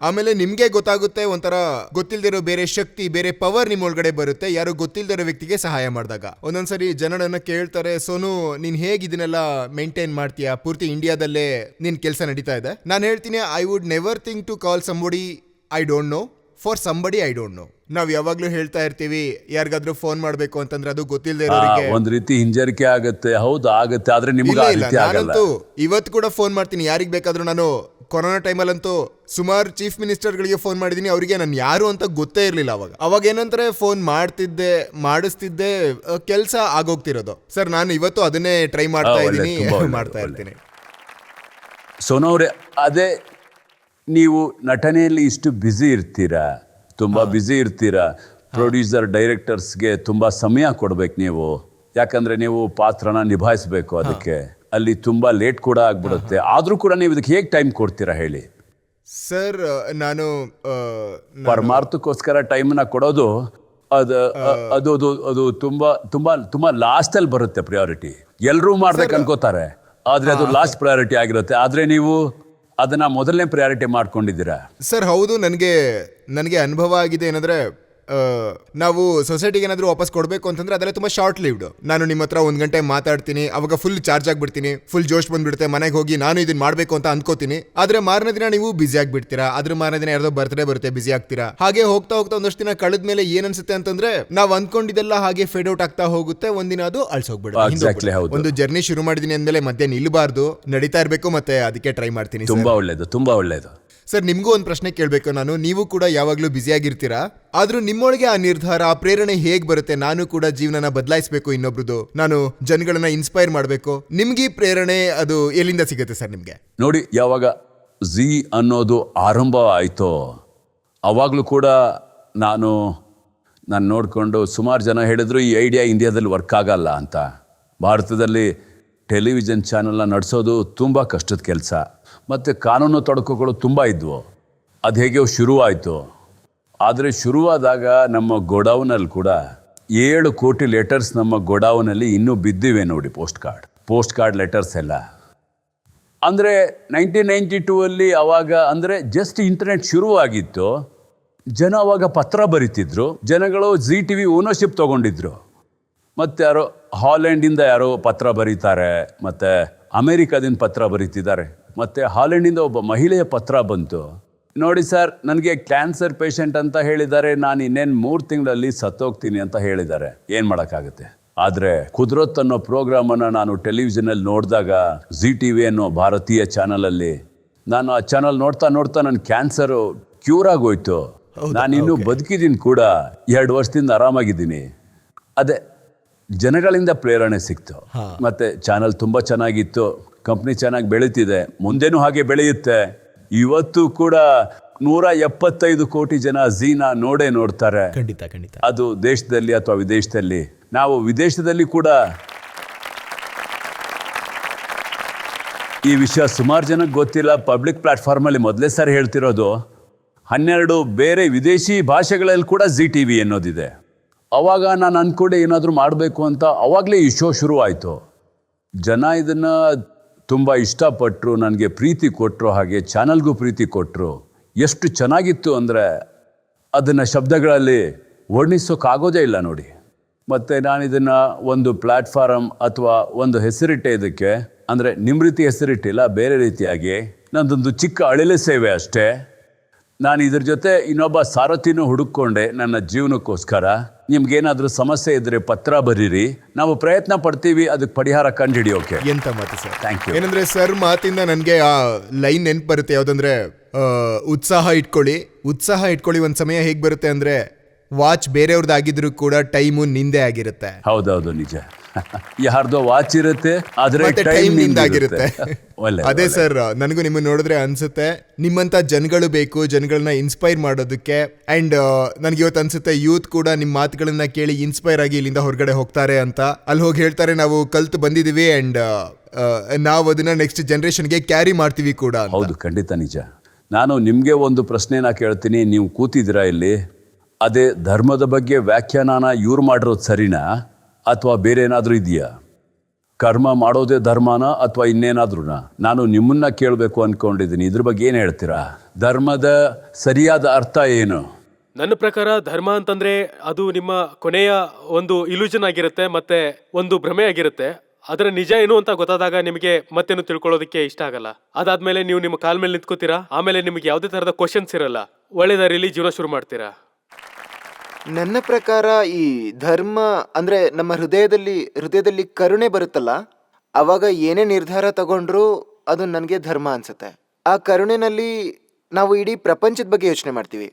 ಆಮೇಲೆ ನಿಮ್ಗೆ ಗೊತ್ತಾಗುತ್ತೆ, ಒಂಥರ ಗೊತ್ತಿಲ್ದಿರೋ ಬೇರೆ ಶಕ್ತಿ, ಬೇರೆ ಪವರ್ ನಿಮ್ ಒಳಗಡೆ ಬರುತ್ತೆ ಯಾರು ಗೊತ್ತಿಲ್ದಿರೋ ವ್ಯಕ್ತಿಗೆ ಸಹಾಯ ಮಾಡಿದಾಗ. ಒಂದೊಂದ್ಸರಿ ಜನರನ್ನ ಕೇಳ್ತಾರೆ, ಸೋನು ನೀನ್ ಹೇಗ್ ಇದನ್ನೆಲ್ಲ ಮೇಂಟೈನ್ ಮಾಡ್ತೀಯಾ, ಪೂರ್ತಿ ಇಂಡಿಯಾದಲ್ಲೇ ನಿನ್ ಕೆಲಸ ನಡೀತಾ ಇದೆ. ನಾನು ಹೇಳ್ತೀನಿ, I would never think to call somebody I don't know for somebody I don't know. ನಾವ್ ಯಾವಾಗ್ಲೂ ಹೇಳ್ತಾ ಇರ್ತೀವಿ, ಯಾರಿಗಾದ್ರೂ ಫೋನ್ ಮಾಡ್ಬೇಕು ಅಂತಂದ್ರೆ ಅದು ಗೊತ್ತಿಲ್ಲದೆ ಇರೋರಿಗೆ ಒಂದ್ ರೀತಿ ಹಿಂಜರಿಕೆ ಆಗುತ್ತೆ. ಹೌದು ಆಗುತ್ತೆ, ಆದ್ರೆ ನಿಮ್ಗೆ ಆ ರೀತಿ ಆಗಲ್ಲ. ನಾನಂತೂ ಇವತ್ತು ಕೂಡ ಫೋನ್ ಮಾಡ್ತೀನಿ ಯಾರಿಗ್ ಬೇಕಾದ್ರೂ. ನಾನು ಕೊರೋನಾ ಟೈಮಲ್ಲಂತೂ ಸುಮಾರು ಚೀಫ್ ಮಿನಿಸ್ಟರ್ಗಳಿಗೆ ಫೋನ್ ಮಾಡಿದೀನಿ, ಅವರಿಗೆ ನಾನು ಯಾರು ಅಂತ ಗೊತ್ತೇ ಇರ್ಲಿಲ್ಲ. ಅವಾಗ ಏನಂತಾರೆ ಫೋನ್ ಮಾಡಿಸ್ತಿದ್ದೆ, ಕೆಲಸ ಆಗೋಗ್ತಿರೋದು. ಸರ್ ನಾನು ಇವತ್ತು ಅದನ್ನೇ ಟ್ರೈ ಮಾಡ್ತಾ ಇದ್ದೀನಿ, ಮಾಡ್ತಾ ಇರ್ತೀನಿ. ಸೋನವ್ರೆ, ಅದೇ ನೀವು ನಟನೆಯಲ್ಲಿ ಇಷ್ಟು ಬ್ಯುಸಿ ಇರ್ತೀರಾ, ತುಂಬ ಬ್ಯುಸಿ ಇರ್ತೀರಾ. ಪ್ರೊಡ್ಯೂಸರ್ ಡೈರೆಕ್ಟರ್ಸ್ಗೆ ತುಂಬ ಸಮಯ ಕೊಡ್ಬೇಕು ನೀವು, ಯಾಕಂದರೆ ನೀವು ಪಾತ್ರನ ನಿಭಾಯಿಸಬೇಕು. ಅದಕ್ಕೆ ಅಲ್ಲಿ ತುಂಬ ಲೇಟ್ ಕೂಡ ಆಗ್ಬಿಡುತ್ತೆ. ಆದರೂ ಕೂಡ ನೀವು ಇದಕ್ಕೆ ಹೇಗೆ ಟೈಮ್ ಕೊಡ್ತೀರಾ ಹೇಳಿ? ಸರ್ ನಾನು ಪರಮಾರ್ಥಕ್ಕೋಸ್ಕರ ಟೈಮ್ನ ಕೊಡೋದು ಅದು ಅದು ಅದು ಅದು ತುಂಬ ತುಂಬ ತುಂಬ ಲಾಸ್ಟಲ್ಲಿ ಬರುತ್ತೆ. ಪ್ರಿಯಾರಿಟಿ ಎಲ್ಲರೂ ಮಾಡ್ಬೇಕು ಅನ್ಕೋತಾರೆ, ಆದರೆ ಅದು ಲಾಸ್ಟ್ ಪ್ರಯಾರಿಟಿ ಆಗಿರುತ್ತೆ. ಆದರೆ ನೀವು ಅದನ್ನ ಮೊದಲನೇ ಪ್ರಯಾರಿಟಿ ಮಾಡ್ಕೊಂಡಿದ್ದೀರಾ. ಸರ್ ಹೌದು, ನನಗೆ ಅನುಭವ ಆಗಿದೆ. ಏನಂದ್ರೆ ನಾವು ಸೊಸೈಟಿಗೆ ಏನಾದರೂ ವಾಪಸ್ ಕೊಡಬೇಕು ಅಂತಂದ್ರೆ ಅದೆಲ್ಲ ತುಂಬ ಶಾರ್ಟ್ ಲಿವ್ಡ್. ನಾನು ನಿಮ್ಮ ಹತ್ರ 1 ಗಂಟೆ ಮಾತಾಡ್ತೀನಿ, ಅವಾಗ ಫುಲ್ ಚಾರ್ಜ್ ಆಗಿಬಿಡ್ತೀನಿ, ಫುಲ್ ಜೋಶ್ ಬಂದ್ಬಿಡುತ್ತೆ, ಮನೆಗೆ ಹೋಗಿ ನಾನು ಇದನ್ನ ಮಾಡಬೇಕು ಅಂತ ಅನ್ಕೋತೀನಿ. ಆದ್ರೆ ಮಾರನೇ ದಿನ ನೀವು ಬಿಸಿ ಆಗಿಬಿಡ್ತೀರಾ, ಅದ್ರ ಮಾರನೇ ದಿನ ಯಾರ್ದೋ ಬರ್ತ್ಡೇ ಬರುತ್ತೆ, ಬಿಸಿ ಆಗ್ತೀರಾ. ಹಾಗೆ ಹೋಗ್ತಾ ಒಂದಷ್ಟು ದಿನ ಕಳೆದ ಮೇಲೆ ಏನ್ ಅನ್ಸುತ್ತೆ ಅಂತಂದ್ರೆ ನಾವು ಅನ್ಕೊಂಡಿದ್ದೆಲ್ಲ ಹಾಗೆ ಫೇಡ್ ಔಟ್ ಆಗ್ತಾ ಹೋಗುತ್ತೆ. ಒಂದಿನ ಅದು ಅಳ್ಸೋಗ್ಬಿಡುತ್ತೆ. ಒಂದು ಜರ್ನಿ ಶುರು ಮಾಡಿದೀನಿ ಅಂದ್ಮೇಲೆ ಮಧ್ಯೆ ನಿಲ್ಬಾರ್ದು, ನಡೀತಾ ಇರಬೇಕು. ಮತ್ತೆ ಅದಕ್ಕೆ ಟ್ರೈ ಮಾಡ್ತೀನಿ. ತುಂಬಾ ಒಳ್ಳೇದು, ತುಂಬಾ ಒಳ್ಳೇದು. ಸರ್ ನಿಮ್ಗೂ ಒಂದು ಪ್ರಶ್ನೆ ಕೇಳಬೇಕು ನಾನು. ನೀವು ಕೂಡ ಯಾವಾಗಲೂ ಬ್ಯುಸಿ ಆಗಿರ್ತೀರಾ, ಆದ್ರೂ ನಿಮ್ಮೊಳಗೆ ಆ ನಿರ್ಧಾರ, ಆ ಪ್ರೇರಣೆ ಹೇಗ್ ಬರುತ್ತೆ? ನಾನು ಕೂಡ ಜೀವನನ ಬದಲಾಯಿಸಬೇಕು, ಇನ್ನೊಬ್ರದ್ದು, ನಾನು ಜನಗಳನ್ನ ಇನ್ಸ್ಪೈರ್ ಮಾಡಬೇಕು. ನಿಮ್ಗೆ ಪ್ರೇರಣೆ ಅದು ಎಲ್ಲಿಂದ ಸಿಗುತ್ತೆ ಸರ್ ನಿಮ್ಗೆ? ನೋಡಿ, ಯಾವಾಗ ಝೀ ಅನ್ನೋದು ಆರಂಭ ಆಯಿತೋ ಅವಾಗಲೂ ಕೂಡ ನಾನು ನೋಡಿಕೊಂಡು ಸುಮಾರು ಜನ ಹೇಳಿದ್ರು ಈ ಐಡಿಯಾ ಇಂಡಿಯಾದಲ್ಲಿ ವರ್ಕ್ ಆಗಲ್ಲ ಅಂತ. ಭಾರತದಲ್ಲಿ ಟೆಲಿವಿಷನ್ ಚಾನೆಲ್ನ ನಡೆಸೋದು ತುಂಬ ಕಷ್ಟದ ಕೆಲಸ, ಮತ್ತು ಕಾನೂನು ತೊಡಕುಗಳು ತುಂಬ ಇದ್ವು. ಅದು ಹೇಗೆ ಶುರುವಾಯಿತು. ಆದರೆ ಶುರುವಾದಾಗ ನಮ್ಮ ಗೋಡೌನಲ್ಲಿ ಕೂಡ 7 ಕೋಟಿ ಲೆಟರ್ಸ್ ನಮ್ಮ ಗೋಡೌನಲ್ಲಿ ಇನ್ನೂ ಬಿದ್ದಿವೆ ನೋಡಿ, ಪೋಸ್ಟ್ ಕಾರ್ಡ್ ಲೆಟರ್ಸ್ ಎಲ್ಲ. ಅಂದರೆ 1992 ಅವಾಗ ಅಂದರೆ ಜಸ್ಟ್ ಇಂಟರ್ನೆಟ್ ಶುರುವಾಗಿತ್ತು. ಜನ ಅವಾಗ ಪತ್ರ ಬರೀತಿದ್ರು, ಜನಗಳು ಝೀ ಟಿ ವಿ ಓನರ್ಶಿಪ್ ತೊಗೊಂಡಿದ್ರು. ಮತ್ತು ಯಾರೋ ಹಾಲೆಂಡಿಂದ ಯಾರೋ ಪತ್ರ ಬರೀತಾರೆ, ಮತ್ತು ಅಮೇರಿಕಾದಿಂದ ಪತ್ರ ಬರೀತಿದ್ದಾರೆ, ಮತ್ತು ಹಾಲೆಂಡಿಂದ ಒಬ್ಬ ಮಹಿಳೆಯ ಪತ್ರ ಬಂತು. ನೋಡಿ ಸರ್, ನನಗೆ ಕ್ಯಾನ್ಸರ್ ಪೇಷಂಟ್ ಅಂತ ಹೇಳಿದ್ದಾರೆ, ನಾನು ಇನ್ನೇನು 3 ತಿಂಗಳಲ್ಲಿ ಸತ್ತೋಗ್ತೀನಿ ಅಂತ ಹೇಳಿದ್ದಾರೆ. ಏನು ಮಾಡೋಕ್ಕಾಗುತ್ತೆ? ಆದರೆ ಕುದ್ರತ್ ಅನ್ನೋ ಪ್ರೋಗ್ರಾಮನ್ನು ನಾನು ಟೆಲಿವಿಷನಲ್ಲಿ ನೋಡಿದಾಗ, ಝೀ ಟಿ ವಿ ಅನ್ನೋ ಭಾರತೀಯ ಚಾನಲಲ್ಲಿ ನಾನು ಆ ಚಾನಲ್ ನೋಡ್ತಾ ನನ್ನ ಕ್ಯಾನ್ಸರು ಕ್ಯೂರ್ ಆಗೋಯ್ತು. ನಾನಿನ್ನೂ ಬದುಕಿದ್ದೀನಿ ಕೂಡ, 2 ವರ್ಷದಿಂದ ಆರಾಮಾಗಿದ್ದೀನಿ. ಅದೇ ಜನಗಳಿಂದ ಪ್ರೇರಣೆ ಸಿಕ್ತು. ಮತ್ತು ಚಾನಲ್ ತುಂಬ ಚೆನ್ನಾಗಿತ್ತು, ಕಂಪ್ನಿ ಚೆನ್ನಾಗಿ ಬೆಳೀತಿದೆ, ಮುಂದೆನೂ ಹಾಗೆ ಬೆಳೆಯುತ್ತೆ. ಇವತ್ತು ಕೂಡ 175 ಕೋಟಿ ಜನ ಝೀನ ನೋಡ್ತಾರೆ. ಖಂಡಿತ. ಅದು ದೇಶದಲ್ಲಿ ಅಥವಾ ವಿದೇಶದಲ್ಲಿ. ನಾವು ವಿದೇಶದಲ್ಲಿ ಕೂಡ ಈ ವಿಷಯ ಸುಮಾರು ಜನಕ್ಕೆ ಗೊತ್ತಿಲ್ಲ. ಪಬ್ಲಿಕ್ ಪ್ಲಾಟ್ಫಾರ್ಮಲ್ಲಿ ಮೊದಲೇ ಸಾರಿ ಹೇಳ್ತಿರೋದು. 12 ಬೇರೆ ವಿದೇಶಿ ಭಾಷೆಗಳಲ್ಲಿ ಕೂಡ ಝೀ ಟಿ ವಿ ಅನ್ನೋದಿದೆ. ಅವಾಗ ನಾನು ಅಂದ್ಕೊಂಡೆ ಏನಾದರೂ ಮಾಡಬೇಕು ಅಂತ. ಅವಾಗಲೇ ಈ ಶೋ ಶುರುವಾಯಿತು. ಜನ ಇದನ್ನು ತುಂಬ ಇಷ್ಟಪಟ್ಟರು, ನನಗೆ ಪ್ರೀತಿ ಕೊಟ್ಟರು, ಹಾಗೆ ಚಾನಲ್ಗೂ ಪ್ರೀತಿ ಕೊಟ್ಟರು. ಎಷ್ಟು ಚೆನ್ನಾಗಿತ್ತು ಅಂದರೆ ಅದನ್ನು ಶಬ್ದಗಳಲ್ಲಿ ವರ್ಣಿಸೋಕ್ಕಾಗೋದೇ ಇಲ್ಲ ನೋಡಿ. ಮತ್ತು ನಾನು ಇದನ್ನು ಒಂದು ಪ್ಲ್ಯಾಟ್ಫಾರಮ್ ಅಥವಾ ಒಂದು ಹೆಸರಿಟ್ಟೆ ಇದಕ್ಕೆ. ಅಂದರೆ ನಿಮ್ಮ ರೀತಿ ಹೆಸರಿಟ್ಟಿಲ್ಲ, ಬೇರೆ ರೀತಿಯಾಗಿ ನನ್ನದೊಂದು ಚಿಕ್ಕ ಅಳಿಲೆ ಸೇವೆ ಅಷ್ಟೇ. ನಾನು ಇದ್ರ ಜೊತೆ ಇನ್ನೊಬ್ಬ ಸಾರಥಿನೂ ಹುಡುಕೊಂಡೆ ನನ್ನ ಜೀವನಕ್ಕೋಸ್ಕರ. ನಿಮ್ಗೇನಾದರೂ ಸಮಸ್ಯೆ ಇದ್ದರೆ ಪತ್ರ ಬರೀರಿ, ನಾವು ಪ್ರಯತ್ನ ಪಡ್ತೀವಿ ಅದಕ್ಕೆ ಪರಿಹಾರ ಕಂಡುಹಿಡಿಯೋಕೆ. ಎಂತ ಮಾತು ಸರ್, ಥ್ಯಾಂಕ್ ಯು. ಏನಂದ್ರೆ ಸರ್ ಮಾತಿಂದ ನನಗೆ ಆ ಲೈನ್ ನೆನ್ಪು ಬರುತ್ತೆ. ಯಾವುದಂದ್ರೆ ಉತ್ಸಾಹ ಇಟ್ಕೊಳ್ಳಿ. ಒಂದು ಸಮಯ ಹೇಗೆ ಬರುತ್ತೆ ಅಂದರೆ, ವಾಚ್ ಬೇರೆಯವ್ರದ್ದಾಗಿದ್ರು ಕೂಡ ಟೈಮು ನಿಂದೆ ಆಗಿರುತ್ತೆ. ಹೌದೌದು, ನಿಜ. ಯಾರ್ದೋ ವಾಚ್ ಇರುತ್ತೆ, ಆದರೆ ಟೈಮ್ ನಿಂದಾಗಿರುತ್ತೆ. ಅದೇ ಸರ್, ನನಗೂ ನಿಮ್ಮನ್ನು ನೋಡಿದ್ರೆ ಅನ್ಸುತ್ತೆ ನಿಮ್ಮಂತ ಜನಗಳು ಬೇಕು, ಜನಗಳನ್ನ ಇನ್ಸ್ಪೈರ್ ಮಾಡೋದಕ್ಕೆ. ಅಂಡ್ ನನಗೆ ಇವತ್ತು ಅನ್ಸುತ್ತೆ ಯೂತ್ ಕೂಡ ನಿಮ್ಮ ಮಾತುಗಳನ್ನ ಕೇಳಿ ಇನ್ಸ್ಪೈರ್ ಆಗಿ ಇಲ್ಲಿಂದ ಹೊರಗಡೆ ಹೋಗ್ತಾರೆ ಅಂತ. ಅಲ್ಲಿ ಹೋಗಿ ಹೇಳ್ತಾರೆ ನಾವು ಕಲ್ತು ಬಂದಿದ್ದೀವಿ ಅಂಡ್ ನಾವು ಅದನ್ನ ನೆಕ್ಸ್ಟ್ ಜನರೇಷನ್ಗೆ ಕ್ಯಾರಿ ಮಾಡ್ತೀವಿ ಕೂಡ. ಹೌದು, ಖಂಡಿತ ನಿಜ. ನಾನು ನಿಮಗೆ ಒಂದು ಪ್ರಶ್ನೆನ ಕೇಳ್ತೀನಿ. ನೀವು ಕೂತಿದ್ದೀರಾ ಇಲ್ಲಿ, ಅದೇ ಧರ್ಮದ ಬಗ್ಗೆ ವ್ಯಾಖ್ಯಾನ ಇವ್ರು ಮಾಡಿರೋದು ಸರಿನಾ ಅಥವಾ ಬೇರೆ ಏನಾದರೂ ಇದೆಯಾ? ಕರ್ಮ ಮಾಡೋದೇ ಧರ್ಮನ ಅಥವಾ ಇನ್ನೇನಾದ್ರೂ ನಾನು ನಿಮ್ಮನ್ನ ಕೇಳಬೇಕು ಅನ್ಕೊಂಡಿದ್ದೀನಿ. ಇದ್ರ ಬಗ್ಗೆ ಏನು ಹೇಳ್ತೀರಾ? ಧರ್ಮದ ಸರಿಯಾದ ಅರ್ಥ ಏನು? ನನ್ನ ಪ್ರಕಾರ ಧರ್ಮ ಅಂತಂದ್ರೆ ಅದು ನಿಮ್ಮ ಕೊನೆಯ ಒಂದು ಇಲ್ಯೂಷನ್ ಆಗಿರುತ್ತೆ, ಮತ್ತೆ ಒಂದು ಭ್ರಮೆ ಆಗಿರುತ್ತೆ. ಅದರ ನಿಜ ಏನು ಅಂತ ಗೊತ್ತಾದಾಗ ನಿಮಗೆ ಮತ್ತೇನು ತಿಳ್ಕೊಳ್ಳೋದಕ್ಕೆ ಇಷ್ಟ ಆಗಲ್ಲ. ಅದಾದ್ಮೇಲೆ ನೀವು ನಿಮ್ಮ ಕಾಲ್ ಮೇಲೆ ನಿಂತ್ಕೋತೀರಾ, ಆಮೇಲೆ ನಿಮಗೆ ಯಾವುದೇ ತರಹದ ಕ್ವಶನ್ಸ್ ಇರಲ್ಲ, ಒಳ್ಳೆ ದಾರಿಯಲ್ಲಿ ಜೀವನ ಶುರು ಮಾಡ್ತೀರಾ. ನನ್ನ ಪ್ರಕಾರ ಈ ಧರ್ಮ ಅಂದ್ರೆ ನಮ್ಮ ಹೃದಯದಲ್ಲಿ ಕರುಣೆ ಬರುತ್ತಲ್ಲ, ಅವಾಗ ಏನೇ ನಿರ್ಧಾರ ತಗೊಂಡ್ರು ಅದು ನನಗೆ ಧರ್ಮ ಅನ್ಸುತ್ತೆ. ಆ ಕರುಣೆನಲ್ಲಿ ನಾವು ಇಡೀ ಪ್ರಪಂಚದ ಬಗ್ಗೆ ಯೋಚನೆ ಮಾಡ್ತೀವಿ.